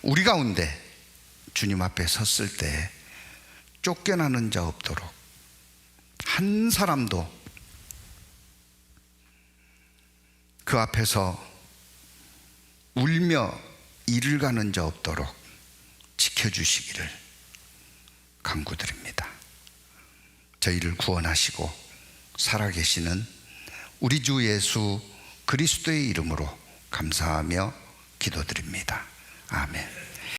우리 가운데 주님 앞에 섰을 때 쫓겨나는 자 없도록, 한 사람도 그 앞에서 울며 이를 가는 자 없도록 지켜주시기를 간구드립니다. 저희를 구원하시고 살아계시는 우리 주 예수 그리스도의 이름으로 감사하며 기도드립니다. 아멘.